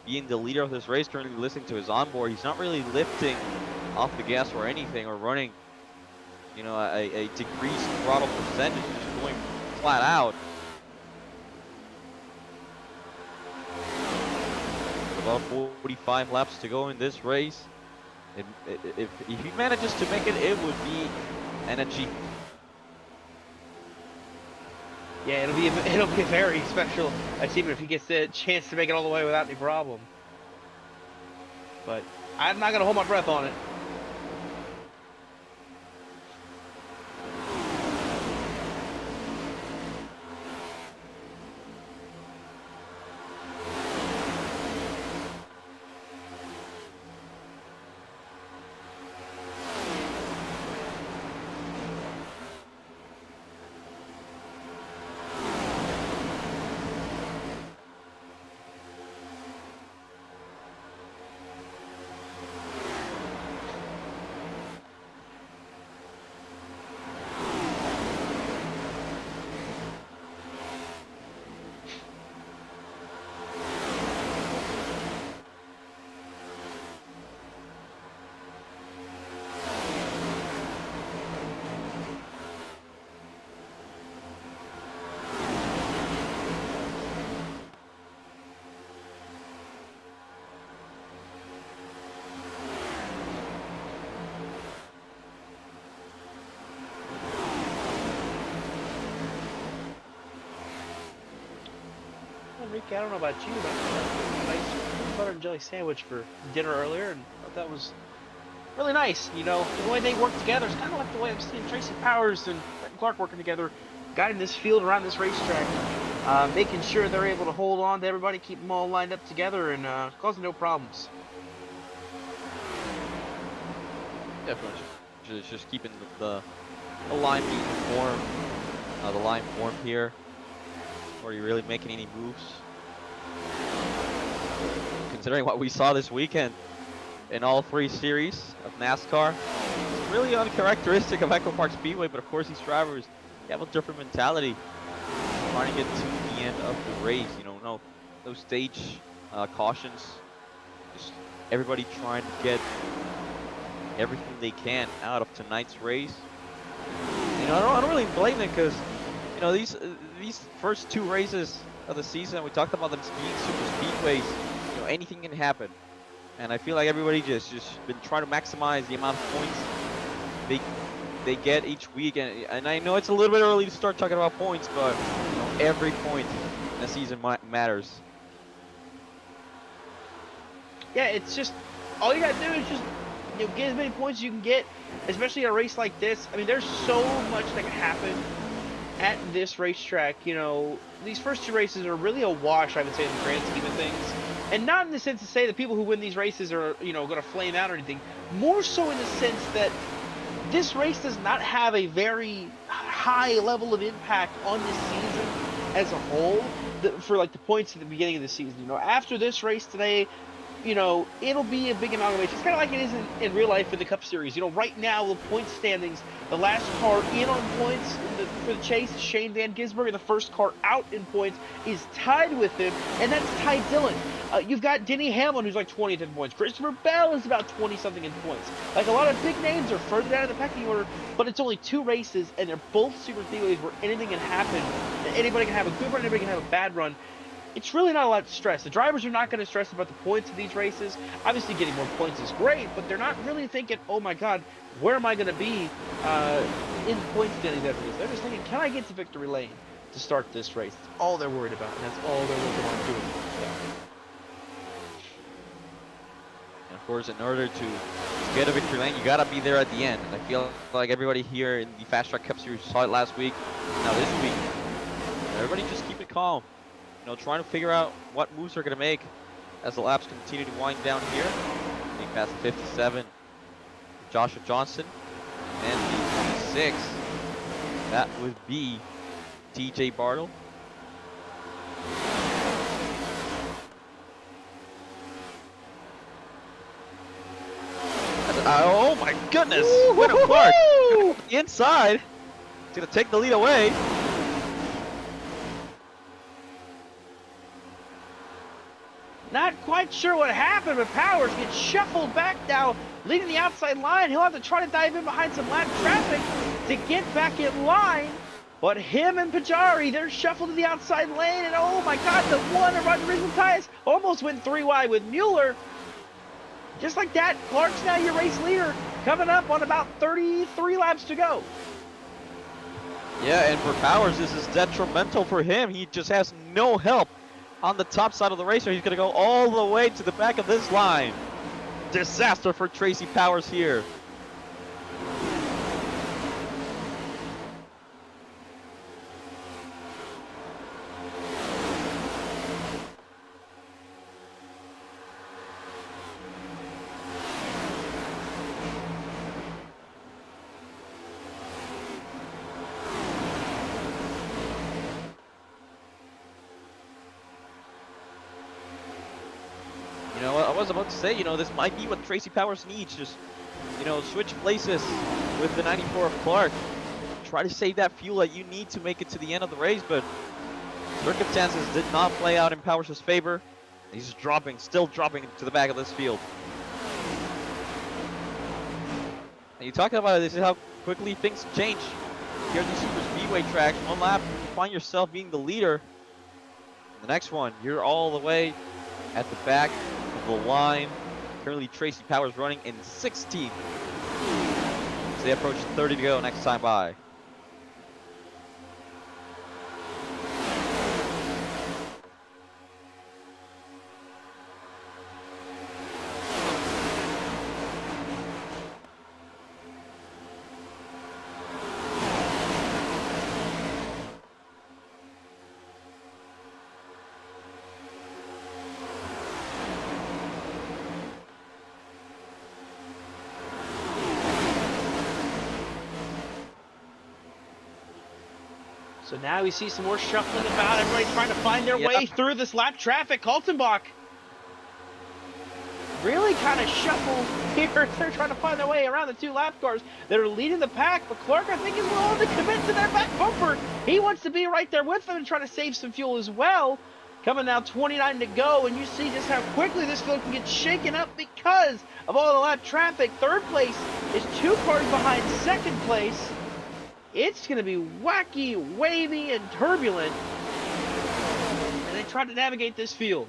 Being the leader of this race, currently listening to his onboard, he's not really lifting off the gas or anything, or running, you know, a decreased throttle percentage, just going flat out. About 45 laps to go in this race. If he manages to make it, it would be an achievement. Yeah, it'll be a very special achievement if he gets the chance to make it all the way without any problem. But I'm not gonna hold my breath on it. Enrique, I don't know about you, but I had a nice butter and jelly sandwich for dinner earlier, and I thought that was really nice. You know, the way they work together is kind of like the way I'm seeing Tracy Powers and Brett Clark working together, guiding this field around this racetrack, making sure they're able to hold on to everybody, keep them all lined up together, and causing no problems. Definitely, just keeping the line being formed, the line formed here. Are you really making any moves? Considering what we saw this weekend in all three series of NASCAR, it's really uncharacteristic of Echo Park Speedway, but of course these drivers have a different mentality. Trying to get to the end of the race, you know, no stage cautions, just everybody trying to get everything they can out of tonight's race. You know, I don't really blame them because, you know, these first two races of the season, we talked about them being super speedways. You know, anything can happen, and I feel like everybody just been trying to maximize the amount of points they get each week. And I know it's a little bit early to start talking about points, but you know, every point in the season matters. Yeah, it's just all you gotta do is just, you know, get as many points as you can get, especially in a race like this. I mean, there's so much that can happen at this racetrack. You know, these first two races are really a wash, I would say, in the grand scheme of things. And not in the sense to say that people who win these races are, you know, going to flame out or anything. More so in the sense that this race does not have a very high level of impact on this season as a whole for like the points at the beginning of the season. You know, after this race today, you know, it'll be a big amalgamation. It's kind of like it is in real life in the Cup Series. You know, right now, the point standings, the last car in on points for the chase is Shane Van Gisbergen, and the first car out in points is tied with him, and that's Ty Dillon. You've got Denny Hamlin, who's like 20th in points. Christopher Bell is about 20-something in points. Like, a lot of big names are further down in the pecking order, but it's only two races, and they're both super speedways where anything can happen. Anybody can have a good run, anybody can have a bad run. It's really not a lot to stress. The drivers are not going to stress about the points of these races. Obviously, getting more points is great, but they're not really thinking, oh my God, where am I going to be in point standings after this? They're just thinking, can I get to victory lane to start this race? That's all they're worried about, and that's all they're working on doing. of course, in order to get a victory lane, you gotta be there at the end. And I feel like everybody here in the Fast Track Cup Series saw it last week. Now this week, everybody just keep it calm. Trying to figure out what moves they're gonna make as the laps continue to wind down here. Being past the 57, Joshua Johnson, and the 26. That would be TJ Bartle. Oh my goodness! Wendell Clark inside. He's gonna take the lead away. Not quite sure what happened, but Powers gets shuffled back now, leading the outside line. He'll have to try to dive in behind some lap traffic to get back in line. But him and Pajari, they're shuffled to the outside lane, and oh my God, the one of Rodriguez Matthias almost went 3 wide with Mueller. Just like that, Clark's now your race leader, coming up on about 33 laps to go. Yeah, and for Powers, this is detrimental for him. He just has no help on the top side of the racer. He's going to go all the way to the back of this line. Disaster for Tracy Powers here. I was about to say, this might be what Tracy Powers needs. Just, switch places with the 94 of Clark. Try to save that fuel that you need to make it to the end of the race, but circumstances did not play out in Powers' favor. He's still dropping to the back of this field. And you talk about this is how quickly things change. Here at the Super Speedway tracks, one lap, you find yourself being the leader. The next one, you're all the way at the back of the line. Currently Tracy Powers running in 16th. So they approach 30 to go next time by. So now we see some more shuffling about. Everybody trying to find their way through this lap traffic. Kaltenbach really kind of shuffled here. They're trying to find their way around the two lap cars that are leading the pack. But Clark, I think, is willing to commit to their back bumper. He wants to be right there with them and try to save some fuel as well. Coming now 29 to go, and you see just how quickly this field can get shaken up because of all the lap traffic. Third place is 2 cars behind second place. It's going to be wacky, wavy, and turbulent. And they try to navigate this field.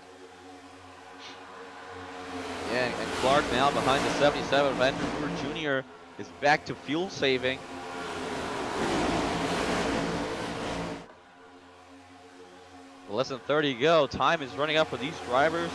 Yeah, and Clark now behind the 77 of Andrew Brewer Jr. is back to fuel saving. Less than 30 to go. Time is running out for these drivers.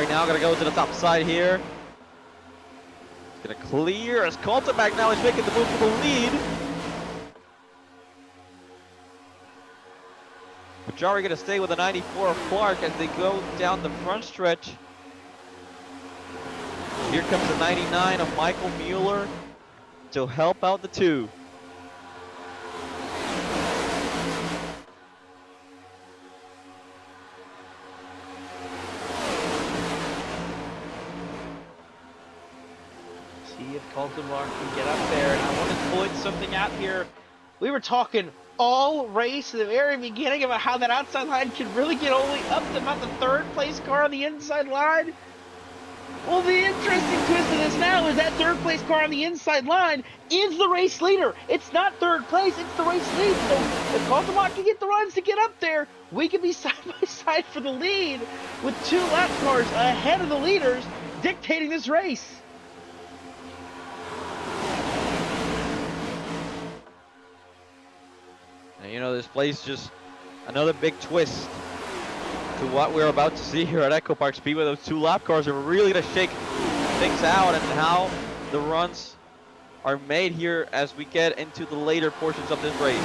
Now gonna go to the top side here. He's gonna clear as Kaltenbach now is making the move for the lead. Pajari gonna stay with the 94 of Clark as they go down the front stretch. Here comes the 99 of Michael Mueller to help out the two. If Kaltenbach can get up there, and I want to point something out here. We were talking all race at the very beginning about how that outside line can really get only up to about the 3rd place car on the inside line. Well, the interesting twist of this now is that third place car on the inside line is the race leader. It's not third place, it's the race lead. So if Altamont can get the runs to get up there, we can be side by side for the lead with 2 lap cars ahead of the leaders dictating this race. And you know, this plays just another big twist to what we're about to see here at Echo Park Speedway. Those 2 lap cars are really going to shake things out, and how the runs are made here as we get into the later portions of this race.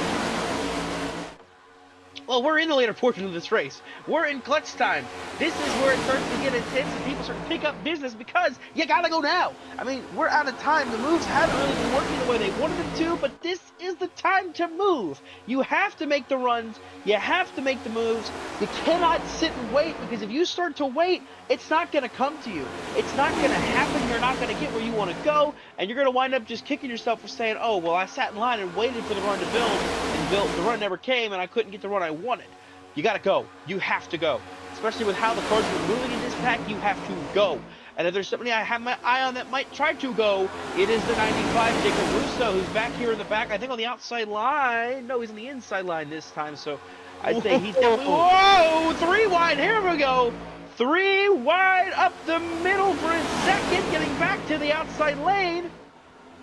Well, we're in the later portion of this race. We're in clutch time. This is where it starts to get intense and people start to pick up business because you gotta go now. I mean, we're out of time. The moves haven't really been working the way they wanted them to, but this is the time to move. You have to make the runs. You have to make the moves. You cannot sit and wait, because if you start to wait, it's not gonna come to you. It's not gonna happen. You're not gonna get where you want to go, and you're gonna wind up just kicking yourself for saying, oh, well, I sat in line and waited for the run to build, and the run never came, and I couldn't get the run I wanted. You gotta go. You have to go. Especially with how the cars are moving in this pack, you have to go. And if there's somebody I have my eye on that might try to go, it is the 95 Jacob Russo, who's back here in the back. I think on the outside line. No, he's on the inside line this time. So I'd say he's definitely. Whoa! 3 wide. Here we go. 3 wide up the middle for his second, getting back to the outside lane.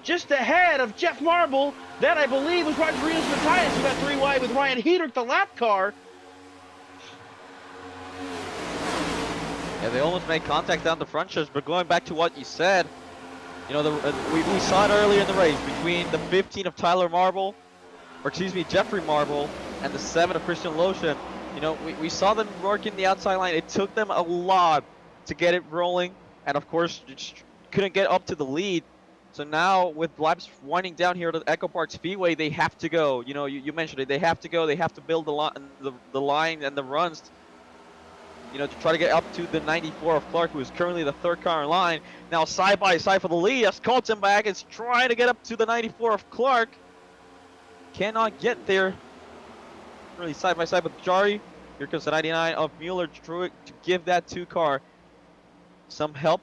Just ahead of Jeff Marble. That, I believe, was Rodriguez Matthias, who got 3 wide with Ryan Hedrick, the lap car. Yeah, they almost made contact down the front stretch, but going back to what you said, you know, we saw it earlier in the race between the 15 of Tyler Marble, or excuse me, Jeffrey Marble, and the 7 of Christian Lotion. You know, we saw them working the outside line. It took them a lot to get it rolling, and of course, just couldn't get up to the lead. So now, with laps winding down here at Echo Park Speedway, they have to go. You know, you mentioned it. They have to go. They have to build the line and the runs, you know, to try to get up to the 94 of Clark, who is currently the 3rd car in line. Now side by side for the lead as Kaltenbach is trying to get up to the 94 of Clark. Cannot get there. Really side by side with Jari. Here comes the 99 of Mueller to give that 2 car some help.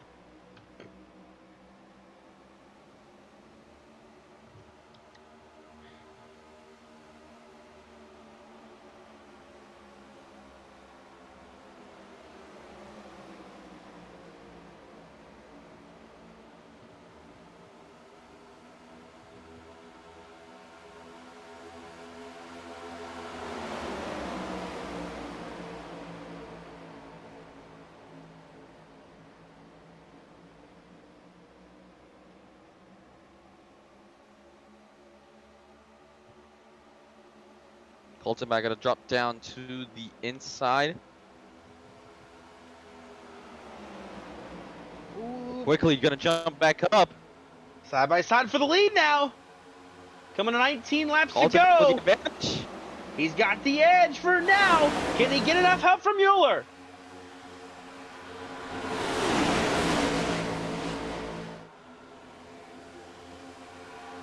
Kaltenbach gonna drop down to the inside. Ooh. Quickly gonna jump back up. Side by side for the lead now. Coming to 19 laps to Kaltenbach go. with the advantage. He's got the edge for now. Can he get enough help from Mueller?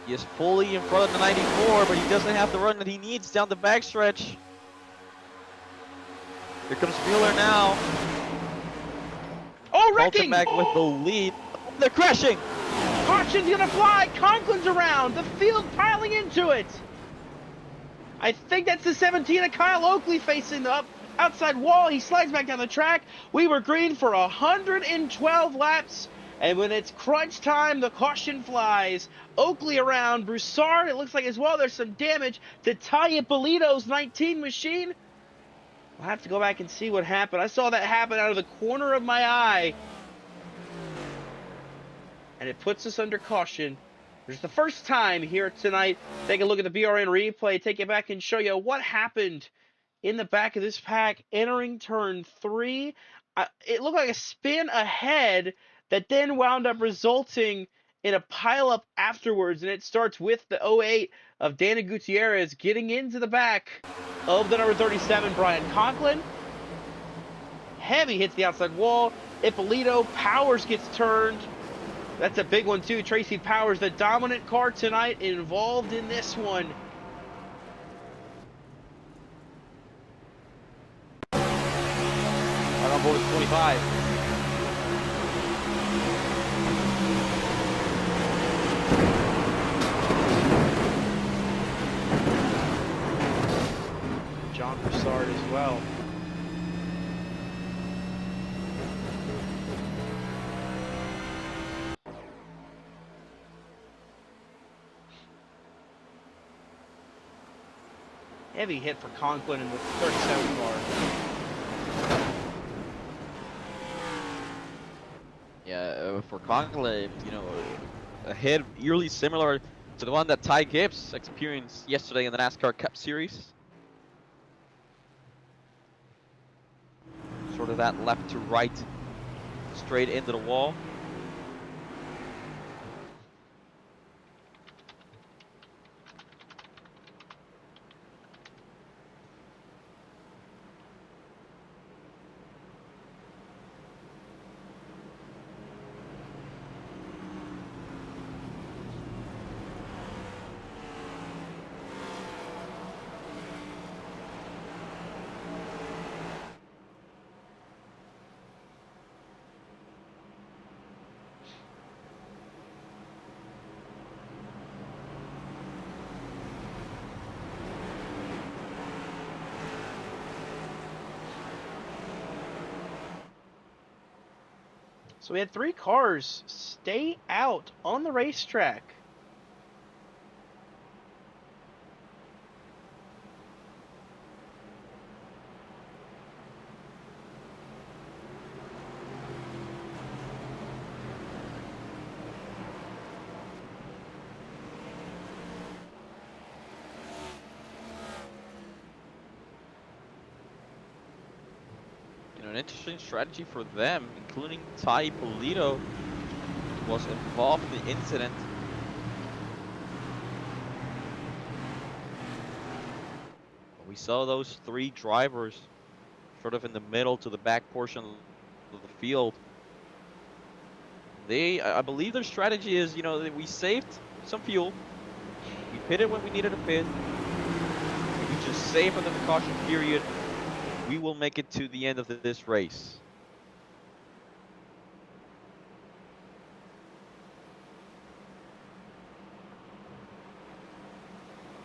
He is fully in front of the 94, but he doesn't have the run that he needs down the backstretch. Here comes Mueller now. Oh, wrecking! Kaltenbach with the lead. They're crashing. Caution's gonna fly. Conklin's around. The field piling into it. I think that's the 17 of Kyle Oakley facing the outside wall. He slides back down the track. We were green for 112 laps. And when it's crunch time, the caution flies. Oakley around. Broussard, it looks like as well there's some damage to Taya Polito's 19 machine. I'll have to go back and see what happened. I saw that happen out of the corner of my eye. And it puts us under caution. It's the first time here tonight. Take a look at the BRN replay. Take it back and show you what happened in the back of this pack entering turn 3. It looked like a spin ahead that then wound up resulting in a pileup afterwards, and it starts with the 08 of Dana Gutierrez getting into the back of the number 37, Brian Conklin. Heavy hits the outside wall. Ippolito, Powers gets turned. That's a big one too. Tracy Powers, the dominant car tonight, involved in this one. Right on board with 25. John Broussard as well. Heavy hit for Conklin in the 37 car. Yeah, for Conklin, you know, a hit eerily similar to the one that Ty Gibbs experienced yesterday in the NASCAR Cup Series. Sort of that left to right, straight into the wall. So we had 3 cars stay out on the racetrack. An interesting strategy for them, including Ty Polito, was involved in the incident. We saw those 3 drivers sort of in the middle to the back portion of the field. I believe their strategy is, you know, that we saved some fuel. We pitted when we needed to pit. We just saved under the caution period. We will make it to the end of this race.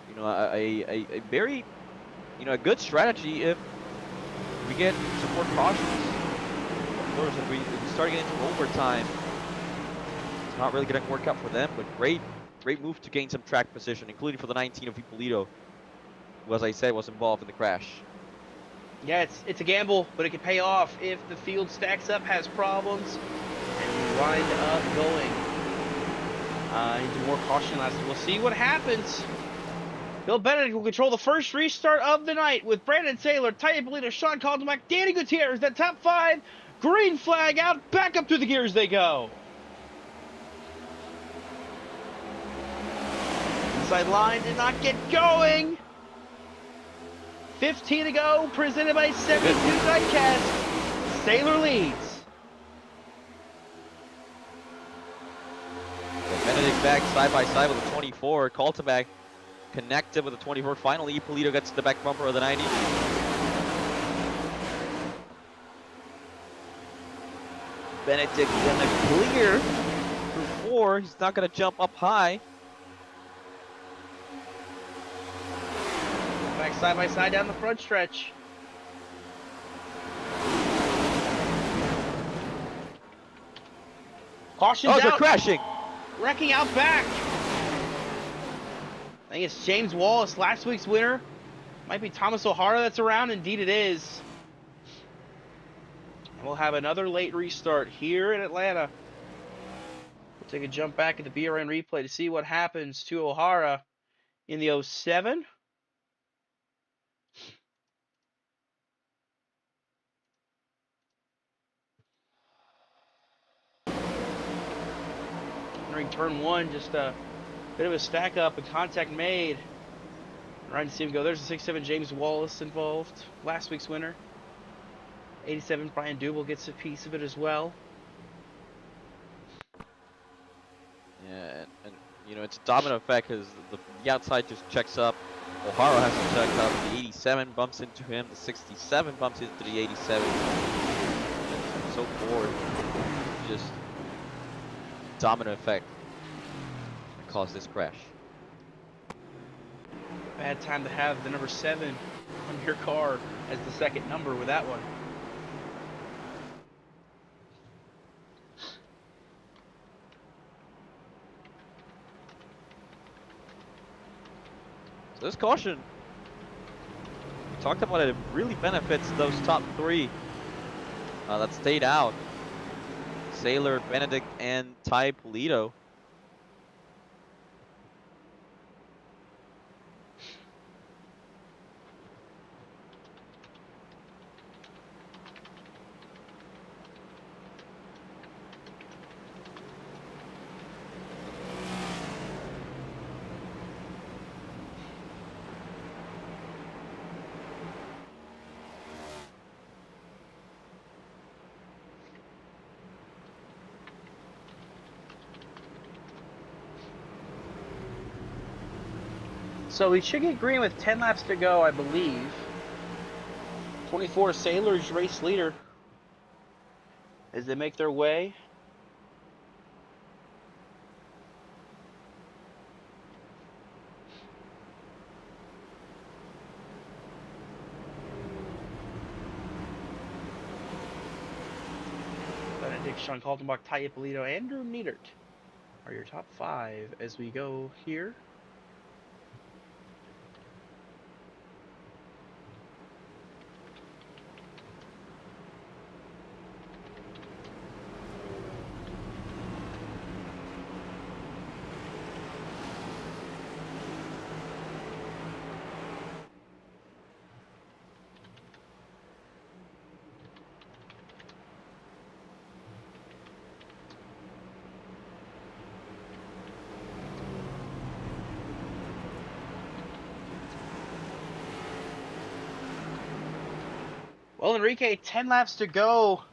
You know, a very, you know, a good strategy if we get some more cautions. Of course, if we start getting into overtime, it's not really going to work out for them. But great move to gain some track position, including for the 19 of Ippolito, who, as I said, was involved in the crash. Yeah, it's a gamble, but it can pay off if the field stacks up, has problems, and we wind up going into more caution laps. We'll see what happens. Bill Benedict will control the first restart of the night with Brandon Taylor, Ty Ippolito, Sean Caldermack, Danny Gutierrez. That top 5, green flag out, back up through the gears they go. Inside line did not get going. 15 to go, presented by 72 Diecast. Taylor leads. Benedict back side by side with the 24. Caldermack connected with the 24. Finally, Ippolito gets to the back bumper of the 90. Benedict gonna clear through 4. He's not gonna jump up high. Back side by side down the front stretch. Caution's out. They're crashing. Wrecking out back. I think it's James Wallace, last week's winner. Might be Thomas O'Hara that's around. Indeed it is. And we'll have another late restart here in Atlanta. We'll take a jump back at the BRN replay to see what happens to O'Hara in the 07. Entering turn 1, just a bit of a stack up, a contact made. Right to see him go. There's the 6'7" James Wallace involved, last week's winner. 87 Brian Dubel gets a piece of it as well. Yeah, and you know, it's a domino effect because the outside just checks up. O'Hara has to check up. The 87 bumps into him. The 67 bumps into the 87. And so forth. Just domino effect that caused this crash. Bad time to have the number 7 on your car as the second number with that one. So this caution, we talked about it, it really benefits those top three that stayed out. Sailor, Benedict, and Ty Polito. So we should get green with 10 laps to go, I believe. 24 Sailors race leader as they make their way. Benedict, Sean Kaltenbach, Ty Ippolito, Andrew Niedert are your top 5 as we go here. Well, Enrique, 10 laps to go.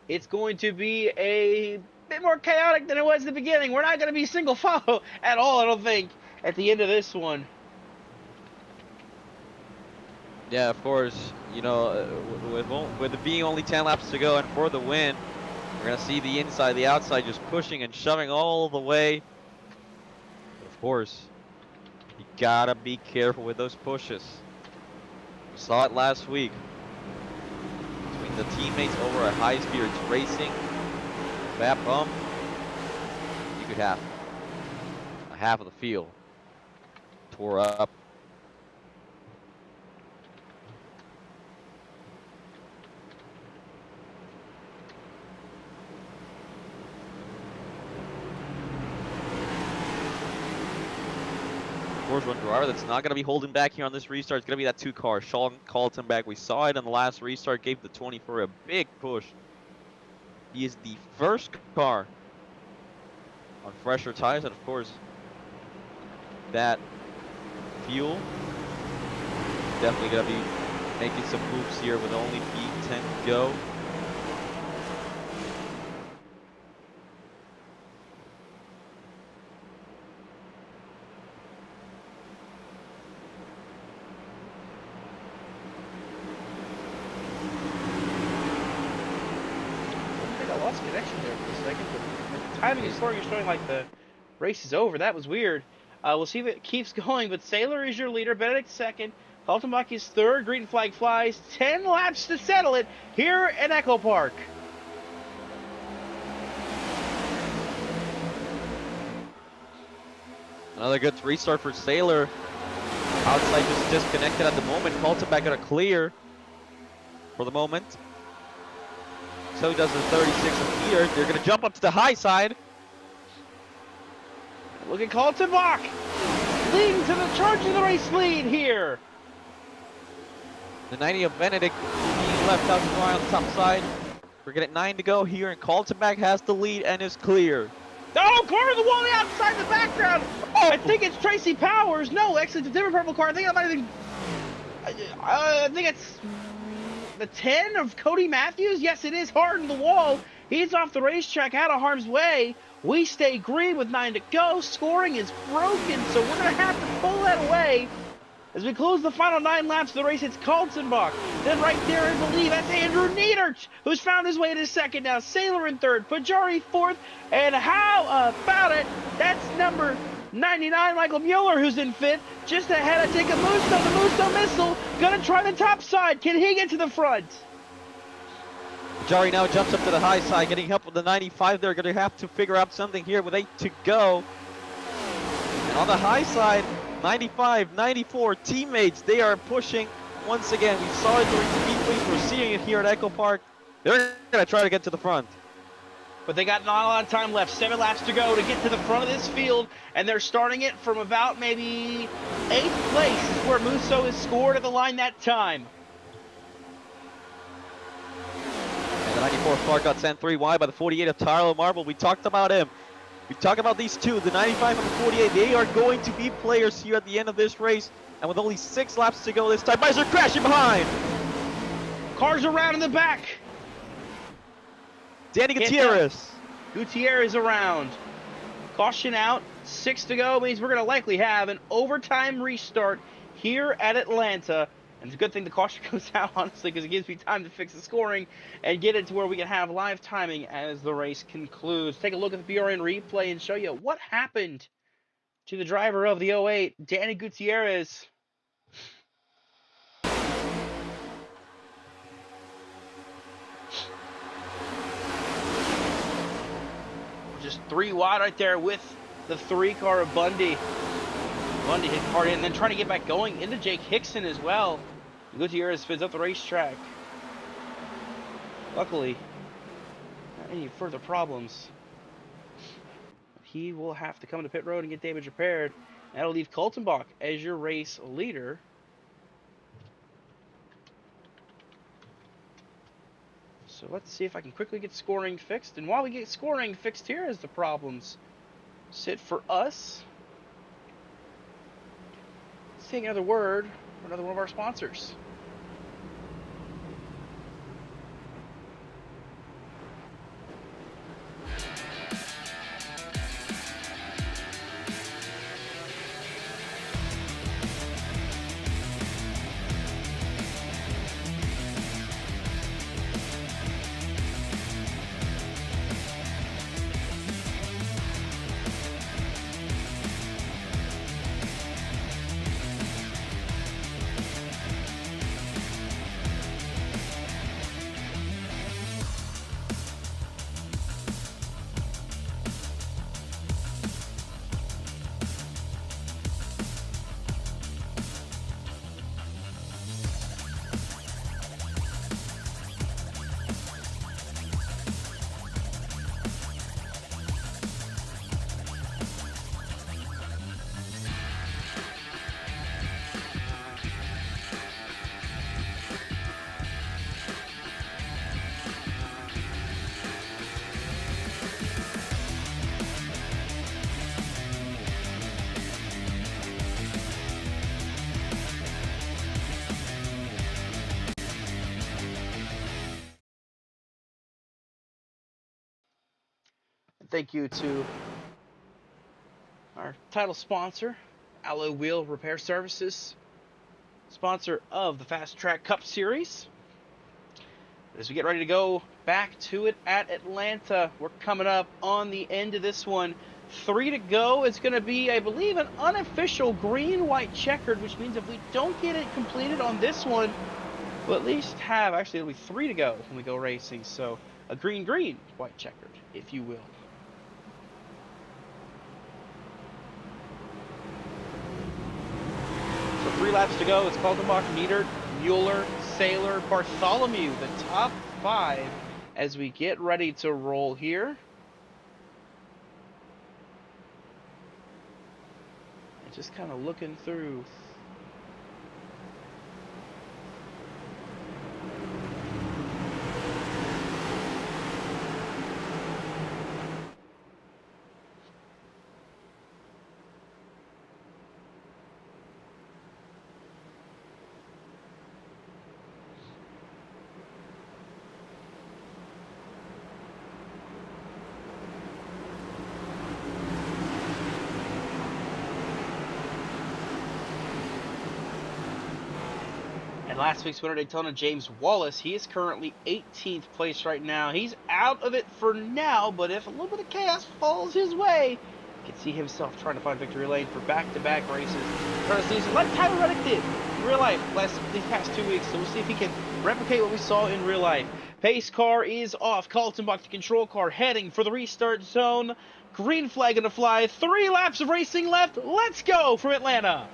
It's going to be a bit more chaotic than it was at the beginning. We're not going to be single file at all, I don't think, at the end of this one. Yeah, of course, you know, with it being only 10 laps to go and for the win, we're going to see the inside, the outside just pushing and shoving all the way. Of course, you got to be careful with those pushes. We saw it last week between the teammates over at high speed racing. That bump, you could have a half of the field tore up. Of course, one driver that's not going to be holding back here on this restart is going to be that 2 car, Sean Kaltenbach. We saw it in the last restart, gave the 24 a big push. He is the first car on fresher tires, and of course, that fuel definitely going to be making some moves here with only B10 to go. Connection there for a second, but the timing is showing like the race is over. That was weird. We'll see if it keeps going, but Sailor is your leader, Benedict second, Kaltenbach is third, green flag flies, 10 laps to settle it here at Echo Park. Another good restart for Sailor. Outside just disconnected at the moment. Kaltenbach got a clear for the moment. So he does the 36 of meter. They're going to jump up to the high side. Look at Kaltenbach leading to the charge of the race lead here. The 90 of Benedict being left out to dry on the top side. We're getting 9 to go here, and Kaltenbach has the lead and is clear. Oh, car of the wall outside the background. Oh, I think it's Tracy Powers. No, actually, it's a different purple car. I think that might have been. I think it's the 10 of Cody Matthews. Yes, it is hard in the wall. He's off the racetrack, out of harm's way. We stay green with 9 to go. Scoring is broken, so we're going to have to pull that away. As we close the final 9 laps of the race, it's Kaltenbach. Then right there, I believe, that's Andrew Niedert, who's found his way to second now. Sailor in third, Pajari fourth, and how about it? That's number 99, Michael Mueller, who's in 5th, just ahead of Jacob Musso. The Musso missile, gonna try the top side. Can he get to the front? Jari now jumps up to the high side, getting help with the 95. They're going to have to figure out something here with 8 to go. And on the high side, 95, 94 teammates, they are pushing once again. We saw it during Speedways. We're seeing it here at Echo Park. They're going to try to get to the front. But they got not a lot of time left. 7 laps to go to get to the front of this field, and they're starting it from about maybe 8th place is where Musso has scored at the line that time. And the 94 Clark got sent 3 wide by the 48 of Tyler Marble. We talked about him. We talked about these two, the 95 and the 48. They are going to be players here at the end of this race. And with only 6 laps to go this time, Meiser crashing behind. Cars around in the back. Danny Gutierrez. Gutierrez around. Caution out. 6 to go means we're going to likely have an overtime restart here at Atlanta. And it's a good thing the caution goes out, honestly, because it gives me time to fix the scoring and get it to where we can have live timing as the race concludes. Take a look at the BRN replay and show you what happened to the driver of the 08, Danny Gutierrez. Just 3 wide right there with the 3 car of Bundy. Bundy hit hard in and then trying to get back going into Jake Hickson as well. Gutierrez spins up the racetrack. Luckily, not any further problems. He will have to come to pit road and get damage repaired. That'll leave Kaltenbach as your race leader. So let's see if I can quickly get scoring fixed. And while we get scoring fixed here as the problems sit for us, let's take another word from another one of our sponsors. Thank you to our title sponsor, Alloy Wheel Repair Services, sponsor of the FastTrack Cup Series. As we get ready to go back to it at Atlanta, we're coming up on the end of this one. 3 to go. It's going to be, I believe, an unofficial green-white checkered, which means if we don't get it completed on this one, we'll at least have, actually, it'll be 3 to go when we go racing. So a green-green white checkered, if you will. So 3 laps to go. It's Kaltenbach, Niedert, Mueller, Saylor, Bartholomew, the top 5 as we get ready to roll here. And just kind of looking through. And last week's winner Daytona, James Wallace, he is currently 18th place right now. He's out of it for now, but if a little bit of chaos falls his way, can see himself trying to find victory lane for back-to-back races for the season, like Tyler Reddick did in real life these past 2 weeks. So we'll see if he can replicate what we saw in real life. Pace car is off. Kaltenbach, the control car, heading for the restart zone. Green flag gonna fly. 3 laps of racing left. Let's go from Atlanta.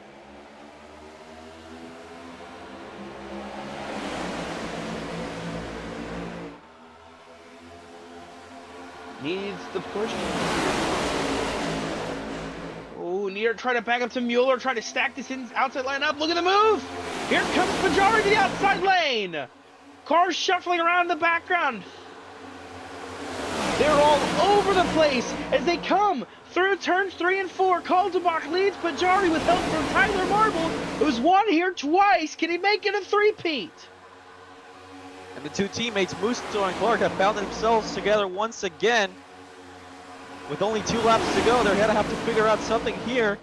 Needs the push. Oh, Nier trying to back up to Mueller, trying to stack this outside line up. Look at the move. Here comes Pajari to the outside lane. Cars shuffling around in the background. They're all over the place as they come through turns 3 and 4. Kaltenbach leads Pajari with help from Tyler Marble, who's won here twice. Can he make it a three-peat? And the two teammates, Musto and Clark, have found themselves together once again. With only 2 laps to go, they're going to have to figure out something here.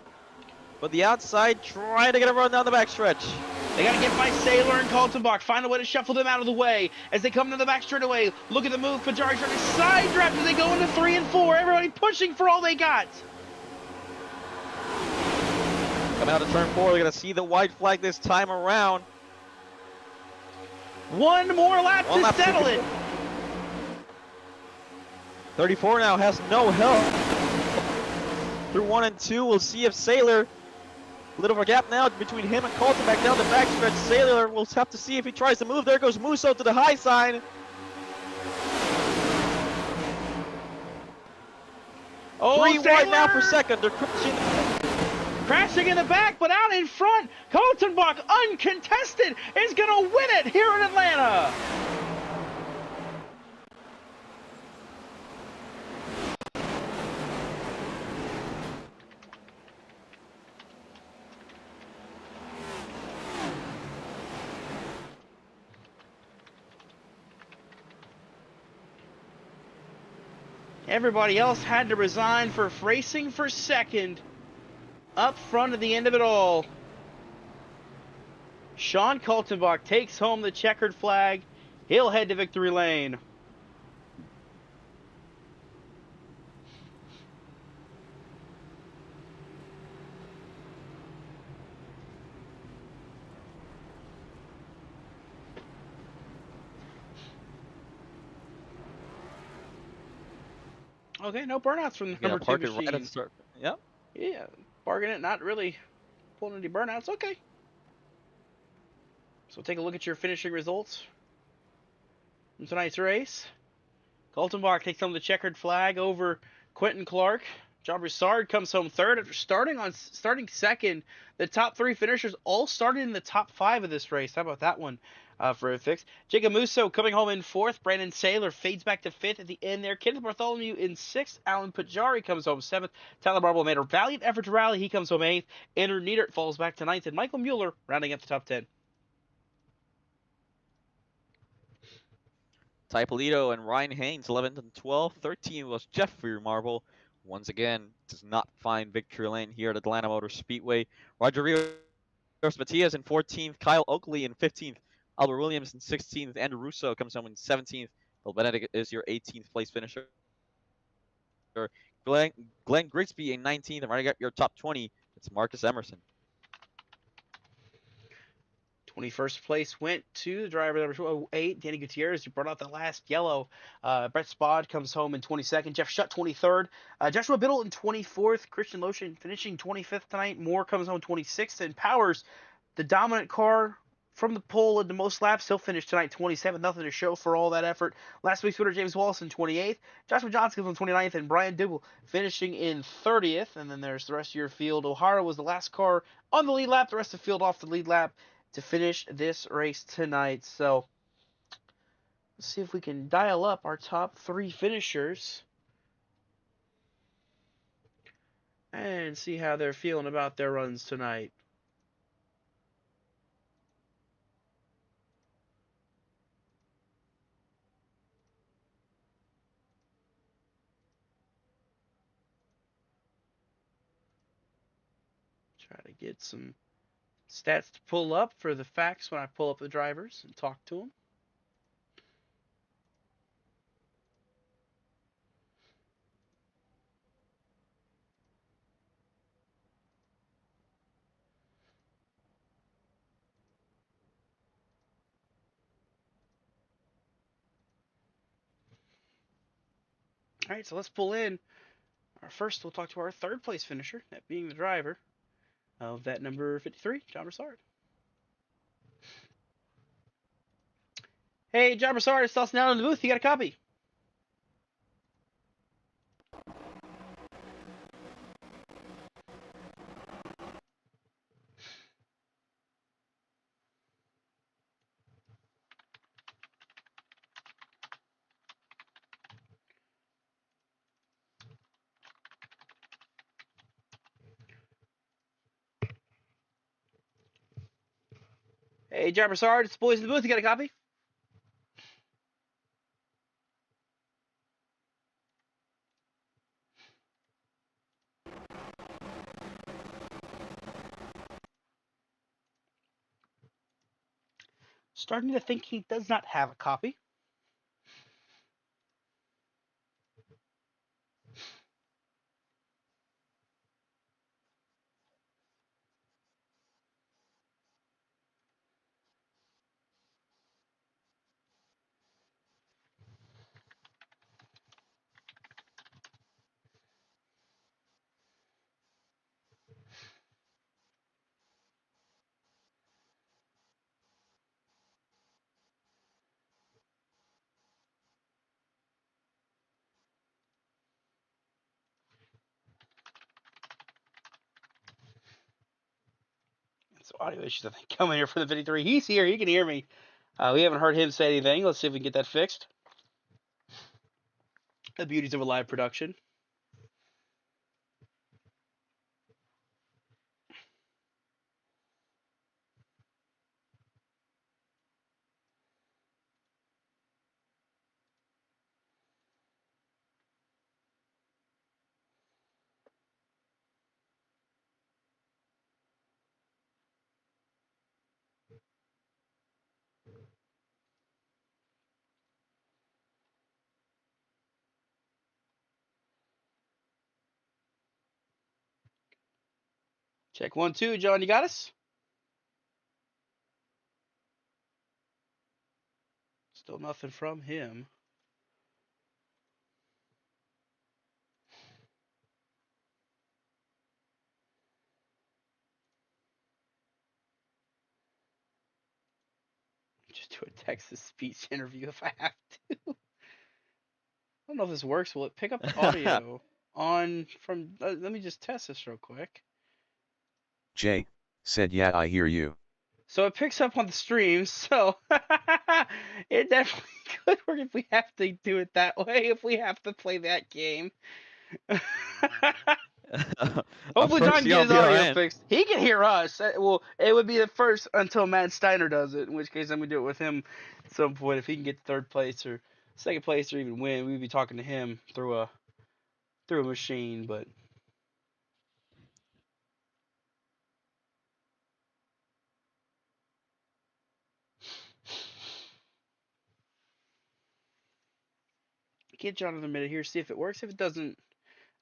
But the outside trying to get a run down the backstretch. They got to get by Saylor and Kaltenbach. Find a way to shuffle them out of the way as they come to the back straightaway. Look at the move. Pajari trying to side draft as they go into 3 and 4. Everybody pushing for all they got. Coming out of turn 4, they're going to see the white flag this time around. 1 more lap to settle it. 34 now has no help. Through 1 and 2, we'll see if Saylor, a little of a gap now between him and Colton back down the backstretch. Saylor, we'll have to see if he tries to move. There goes Musso to the high side. Oh, 3 Saylor! wide now for second. They're crashing in the back, but out in front. Kaltenbach, uncontested, is going to win it here in Atlanta. Everybody else had to resign for racing for second. Up front at the end of it all. Sean Kaltenbach takes home the checkered flag. He'll head to victory lane. Okay, no burnouts from the number 2 machine. Right at the start. Yep. Yeah, bargain it, not really pulling any burnouts. Okay. So take a look at your finishing results from tonight's race. Kaltenbach takes home the checkered flag over Quentin Clark. John Broussard comes home third after starting second. The top 3 finishers all started in the top 5 of this race. How about that one for a fix? Jacob Musso coming home in 4th. Brandon Saylor fades back to 5th at the end there. Kenneth Bartholomew in 6th. Alan Pajari comes home 7th. Tyler Marble made a valiant effort to rally. He comes home 8th. Andrew Niedert falls back to 9th. And Michael Mueller rounding up the top 10. Ty Polito and Ryan Haynes, 11th and 12th. 13 was Jeffrey Marble. Once again, does not find victory lane here at Atlanta Motor Speedway. Roger Rios Matias in 14th. Kyle Oakley in 15th. Albert Williams in 16th. Andrew Russo comes home in 17th. Bill Benedict is your 18th place finisher. Glenn Grigsby in 19th. And right at your top 20, it's Marcus Emerson. 21st place went to the driver number 8, Danny Gutierrez, who brought out the last yellow. Brett Spod comes home in 22nd. Jeff Shutt, 23rd. Joshua Biddle in 24th. Christian Lotion finishing 25th tonight. Moore comes home 26th. And Powers, the dominant car from the pole in the most laps, he'll finish tonight 27th. Nothing to show for all that effort. Last week's winner, James Wallace, in 28th. Joshua Johnson comes in 29th. And Brian Dibble finishing in 30th. And then there's the rest of your field. O'Hara was the last car on the lead lap. The rest of the field off the lead lap to finish this race tonight. So let's see if we can dial up our top 3 finishers and see how they're feeling about their runs tonight. Try to get some stats to pull up for the facts when I pull up the drivers and talk to them. All right, so let's pull in. First, we'll talk to our third place finisher, that being the driver of that number 53, John Broussard. Hey, John Broussard, it's us now in the booth. You got a copy? Hey, John Broussard, it's the boys in the booth. You got a copy? Starting to think he does not have a copy. So audio issues, I think, coming here for the 53. He's here. He can hear me. We haven't heard him say anything. Let's see if we can get that fixed. The beauties of a live production. Check 1, 2. John, you got us? Still nothing from him. Just do a text-to-speech interview if I have to. I don't know if this works. Will it pick up the audio on from... let me just test this real quick. Jay said, yeah, I hear you. So it picks up on the streams, so it definitely could work if we have to do it that way, if we have to play that game. Hopefully John can get his audio fixed. He can hear us. Well, it would be the first until Matt Steiner does it, in which case then we do it with him at some point. If he can get third place or second place or even win, we'd be talking to him through a machine, but... Get John another minute here, see if it works. If it doesn't,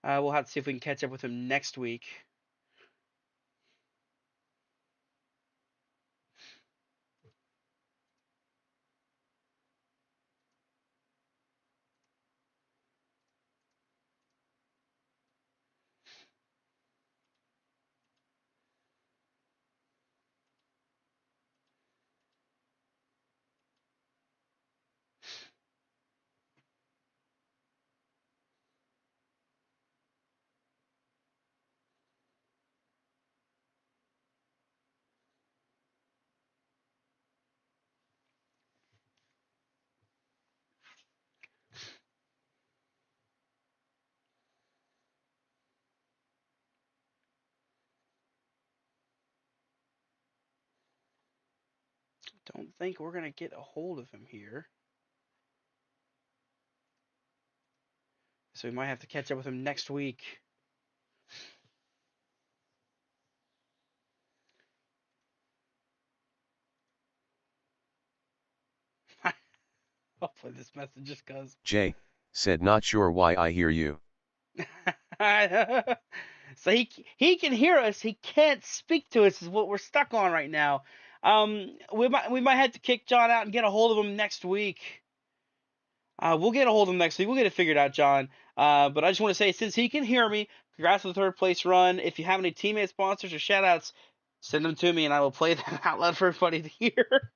we'll have to see if we can catch up with him next week. Don't think we're going to get a hold of him here. So we might have to catch up with him next week. Hopefully this message just goes. Jay said, not sure why I hear you. So he can hear us. He can't speak to us is what we're stuck on right now. We might have to kick John out and get a hold of him next week. We'll get a hold of him next week. We'll get it figured out, John. But I just want to say, since he can hear me, congrats on the third place run. If you have any teammate sponsors or shout outs, send them to me and I will play them out loud for everybody to hear.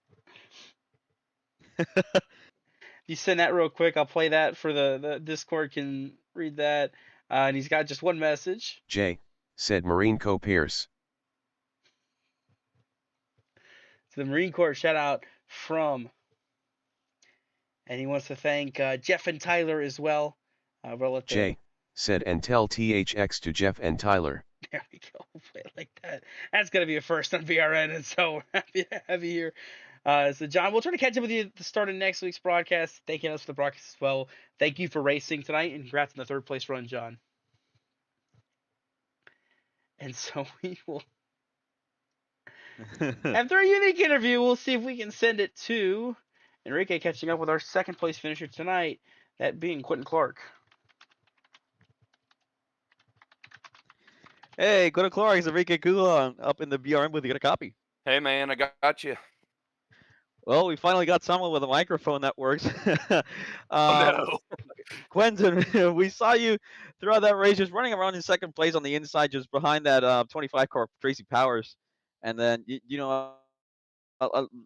You send that real quick, I'll play that for the Discord can read that. And he's got just one message. Jay, said Marine Co. Pierce. To the Marine Corps shout out from. And he wants to thank Jeff and Tyler as well. We'll let Jay, said and tell THX to Jeff and Tyler. There we go. Play it like that. That's gonna be a first on VRN, and so happy to have you here. So John, we'll try to catch up with you at the start of next week's broadcast. Thank you for the broadcast as well. Thank you for racing tonight, and congrats on the third place run, John. And so we will, after a unique interview, we'll see if we can send it to Enrique, catching up with our second place finisher tonight, that being Quentin Clark. Hey, go to Clark. It's Enrique Kula up in the BRM booth. You got a copy. Hey, man, I got you. Well, we finally got someone with a microphone that works. No. Quentin, we saw you throughout that race, just running around in second place on the inside, just behind that 25 car Tracy Powers, and then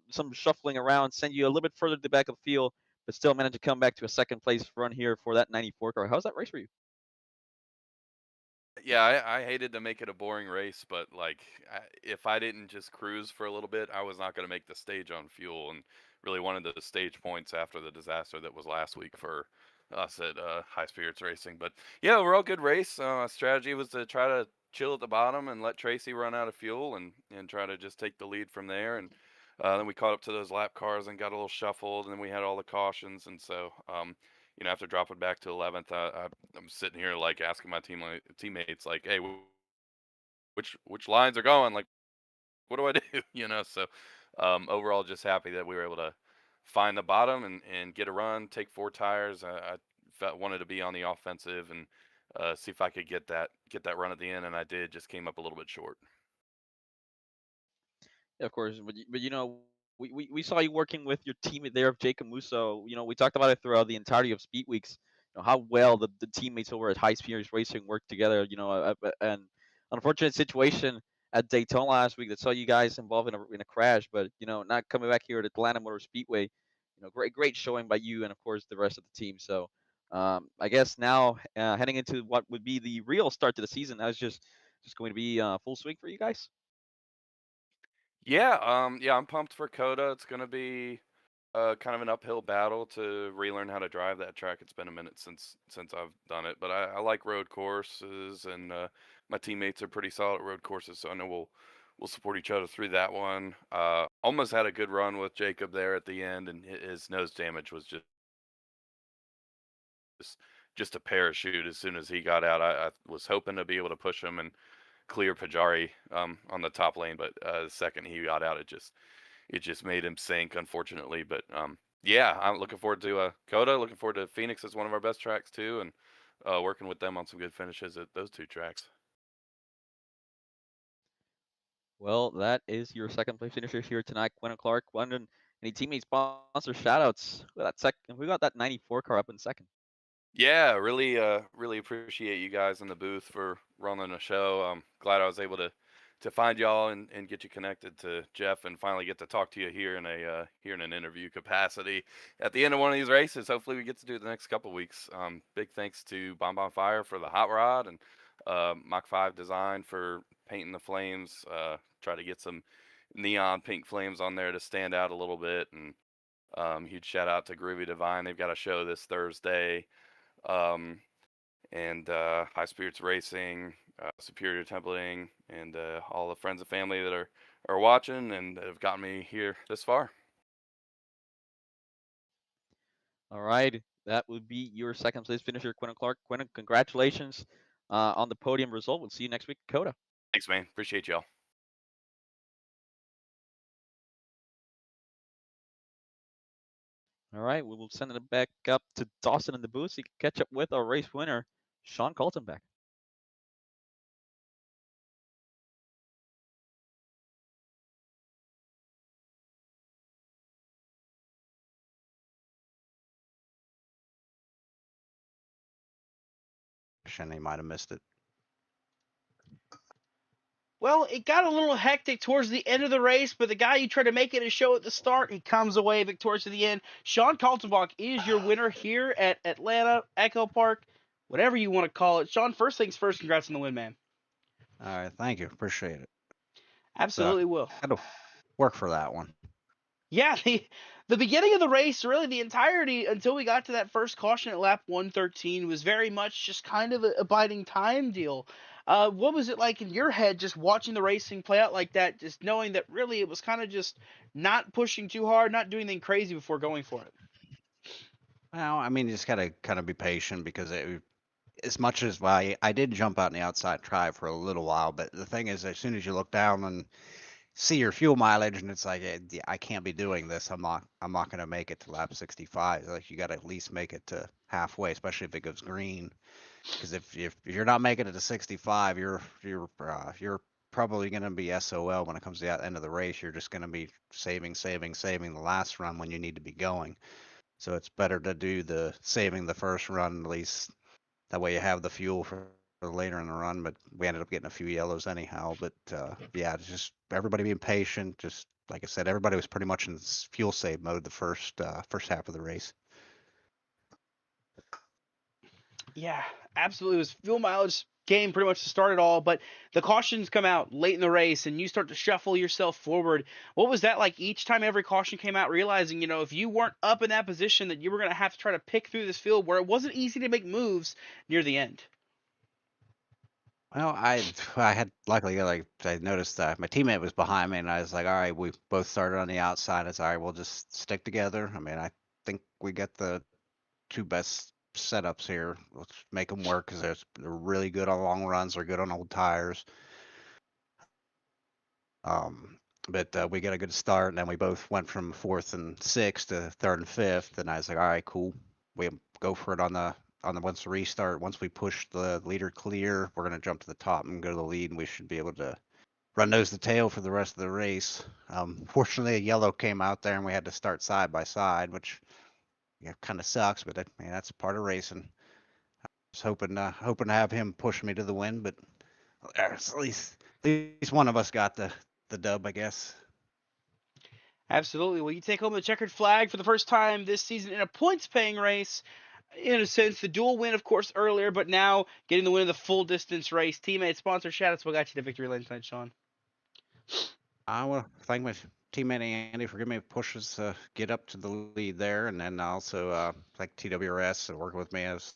some shuffling around send you a little bit further to the back of the field, but still managed to come back to a second place run here for that 94 car. How's that race for you? Yeah, I hated to make it a boring race, but if I didn't just cruise for a little bit, I was not going to make the stage on fuel, and really wanted the stage points after the disaster that was last week for us at High Spirits Racing. But yeah, overall good race. Strategy was to try to chill at the bottom and let Tracy run out of fuel, and try to just take the lead from there. And then we caught up to those lap cars and got a little shuffled, and then we had all the cautions, and so after dropping back to 11th, I'm sitting here asking my teammates hey, which lines are going? Like, what do I do? So overall, just happy that we were able to find the bottom and get a run, take 4 tires. Wanted to be on the offensive and see if I could get that run at the end, and I did. Just came up a little bit short. Yeah, of course, but we saw you working with your teammate there, Jacob Musso. We talked about it throughout the entirety of Speed Weeks. How well the teammates over at High Spirits Racing work together. And unfortunate situation at Daytona last week that saw you guys involved in a crash, but not coming back here at Atlanta Motor Speedway. Great showing by you and of course the rest of the team. So I guess now heading into what would be the real start to the season, that was just going to be full swing for you guys. Yeah, I'm pumped for Coda. It's gonna be kind of an uphill battle to relearn how to drive that track. It's been a minute since I've done it, but I like road courses, and my teammates are pretty solid at road courses, so I know we'll support each other through that one. Almost had a good run with Jacob there at the end, and his nose damage was just a parachute as soon as he got out. I was hoping to be able to push him and clear Pajari on the top lane, but the second he got out, it just made him sink, unfortunately. But yeah, I'm looking forward to Coda. Looking forward to Phoenix as one of our best tracks too, and working with them on some good finishes at those 2 tracks. Well, that is your second place finisher here tonight, Quentin Clark. Quentin, any teammate sponsor shoutouts? We got that 94 car up in second. Yeah, really appreciate you guys in the booth for running the show. I'm glad I was able to find y'all and get you connected to Jeff, and finally get to talk to you here in an interview capacity at the end of one of these races. Hopefully we get to do it the next couple weeks. Big thanks to Bon Bon Fire for the hot rod, and Mach 5 Design for painting the flames. Try to get some neon pink flames on there to stand out a little bit. And huge shout out to Groovy Divine. They've got a show this Thursday. And High Spirits Racing, Superior Templating, and all the friends and family that are watching and have gotten me here this far. All right, that would be your second place finisher, Quentin Clark. Quentin, congratulations on the podium result. We'll see you next week at Coda. Thanks, man. Appreciate y'all. All right, we will send it back up to Dawson in the booth so you can catch up with our race winner, Sean Kaltenbach. caution, he might have missed it. Well, it got a little hectic towards the end of the race, but the guy you tried to make it a show at the start, he comes away victorious at the end. Sean Kaltenbach is your winner here at Atlanta Echo Park, whatever you want to call it. Sean, first things first, congrats on the win, man. All right, thank you, appreciate it. Absolutely will. Had to work for that one. Yeah, the beginning of the race, really the entirety until we got to that first caution at lap 113 was very much just kind of a biding time deal. What was it like in your head just watching the racing play out like that, just knowing that really it was kind of just not pushing too hard, not doing anything crazy before going for it? Well, I mean, you just gotta kind of be patient because as much as well, I did jump out in the outside try for a little while, but the thing is, as soon as you look down and see your fuel mileage, and it's like I can't be doing this. I'm not gonna make it to lap 65. Like you got to at least make it to halfway, especially if it goes green. Because if you're not making it to 65, you're probably gonna be SOL when it comes to the end of the race. You're just gonna be saving the last run when you need to be going. So it's better to do the saving the first run at least. That way you have the fuel for later in the run. But we ended up getting a few yellows anyhow. But yeah, it's just everybody being patient. Just like I said, everybody was pretty much in fuel save mode the first half of the race. Yeah, absolutely. It was fuel mileage game pretty much to start it all, but the cautions come out late in the race and you start to shuffle yourself forward. What was that like each time every caution came out, realizing, if you weren't up in that position that you were going to have to try to pick through this field where it wasn't easy to make moves near the end? Well, I had luckily like I noticed that my teammate was behind me, and I was like, all right, we both started on the outside. It's all right, we'll just stick together. I mean, I think we got the two best setups here. Let's make them work because they're really good on long runs. They're good on old tires. Um, but we got a good start, and then we both went from fourth and sixth to third and fifth. And I was like, all right, cool. We go for it on the once the restart. Once we push the leader clear, we're gonna jump to the top and go to the lead, and we should be able to run nose to tail for the rest of the race. Fortunately, a yellow came out there, and we had to start side by side, which kind of sucks. But that's part of racing. I was hoping to have him push me to the win, but at least one of us got the dub, I guess. Absolutely. Well, you take home the checkered flag for the first time this season in a points paying race. In a sense, the dual win, of course, earlier, but now getting the win of the full distance race. Teammate, sponsor, shout outs. What got you to victory lane tonight, Sean? I want to thank my teammate Andy for giving me pushes to get up to the lead there, and then also thank TWRS for working with me as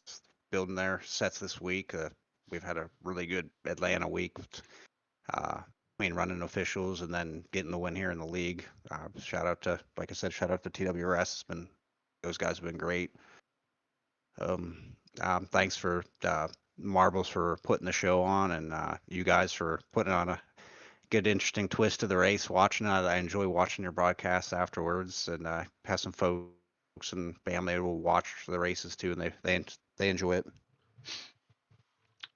building their sets this week. We've had a really good Atlanta week. Uh, running officials and then getting the win here in the league. Shout out to, like I said, shout out to TWRS. Those guys have been great. Thanks for Marbles for putting the show on, and you guys for putting on a good, interesting twist to the race. Watching it, I enjoy watching your broadcasts afterwards, and have some folks and family who will watch the races too, and they enjoy it.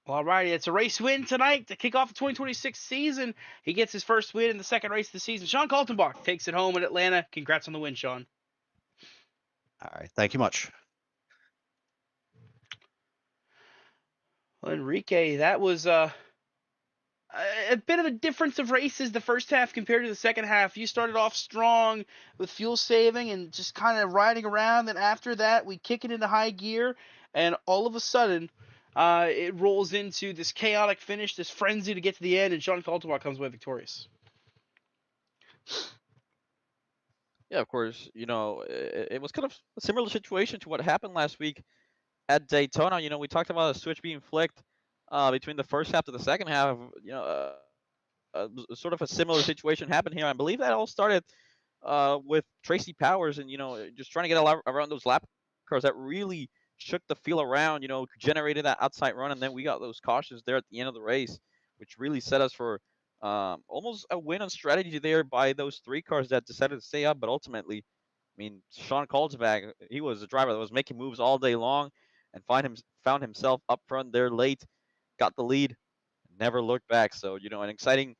All righty, it's a race win tonight to kick off the 2026 season. He gets his first win in the second race of the season. Sean Kaltenbach takes it home in Atlanta. Congrats on the win, Sean. All right, thank you much. Well, Enrique, that was a bit of a difference of races the first half compared to the second half. You started off strong with fuel saving and just kind of riding around. Then after that, we kick it into high gear, and all of a sudden, it rolls into this chaotic finish, this frenzy to get to the end, and Sean Kaltenbach comes away victorious. Yeah, of course. It was kind of a similar situation to what happened last week at Daytona. We talked about a switch being flicked between the first half to the second half. Sort of a similar situation happened here. I believe that all started with Tracy Powers and just trying to get around those lap cars that really shook the field around. Generated that outside run, and then we got those cautions there at the end of the race, which really set us for almost a win on strategy there by those three cars that decided to stay up. But ultimately, Sean Kaltenbach, he was a driver that was making moves all day long, and found himself up front there late, got the lead, never looked back. So an exciting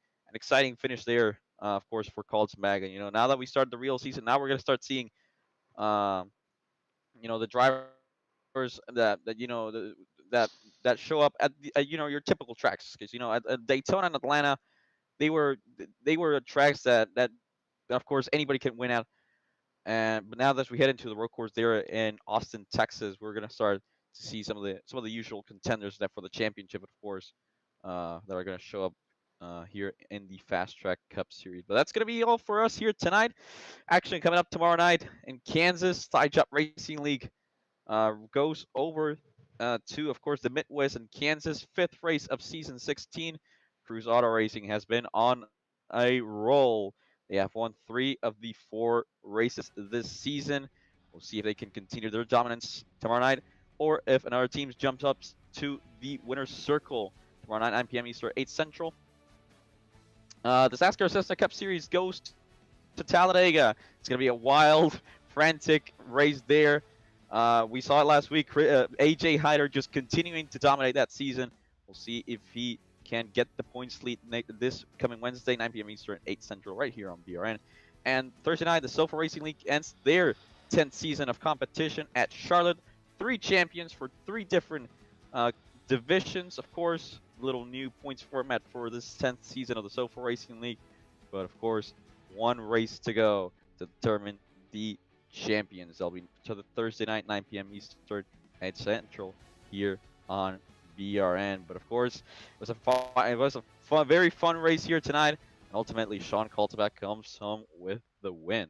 finish there, of course, for Kaltenbach. And now that we start the real season, now we're gonna start seeing, um, the drivers that that show up at your typical tracks. Because at Daytona and Atlanta, they were tracks that of course anybody can win at. But now that we head into the road course there in Austin, Texas, we're gonna start to see some of the usual contenders that for the championship, of course, that are gonna show up here in the Fast Track Cup Series. But that's gonna be all for us here tonight. Action coming up tomorrow night in Kansas. Side Job Racing League goes over to, of course, the Midwest and Kansas. Fifth race of season 16. Cruise Auto Racing has been on a roll. They have won 3 of the 4 races this season. We'll see if they can continue their dominance tomorrow night, or if another team jumps up to the winner's circle tomorrow night, 9 p.m. Eastern, 8 Central. The NASCAR Cessna Cup Series goes to Talladega. It's going to be a wild, frantic race there. We saw it last week. AJ Hyder just continuing to dominate that season. We'll see if he can get the points lead this coming Wednesday, 9 p.m. Eastern, 8 Central, right here on BRN. And Thursday night, the Sofa Racing League ends their 10th season of competition at Charlotte. 3 champions for 3 different divisions, of course. Little new points format for this 10th season of the Sofa Racing League. But, of course, 1 race to go to determine the champions. They'll be to the Thursday night, 9 p.m. Eastern, 8 Central, here on BRN. But of course, it was a very fun race here tonight. And ultimately, Sean Kaltenbach comes home with the win.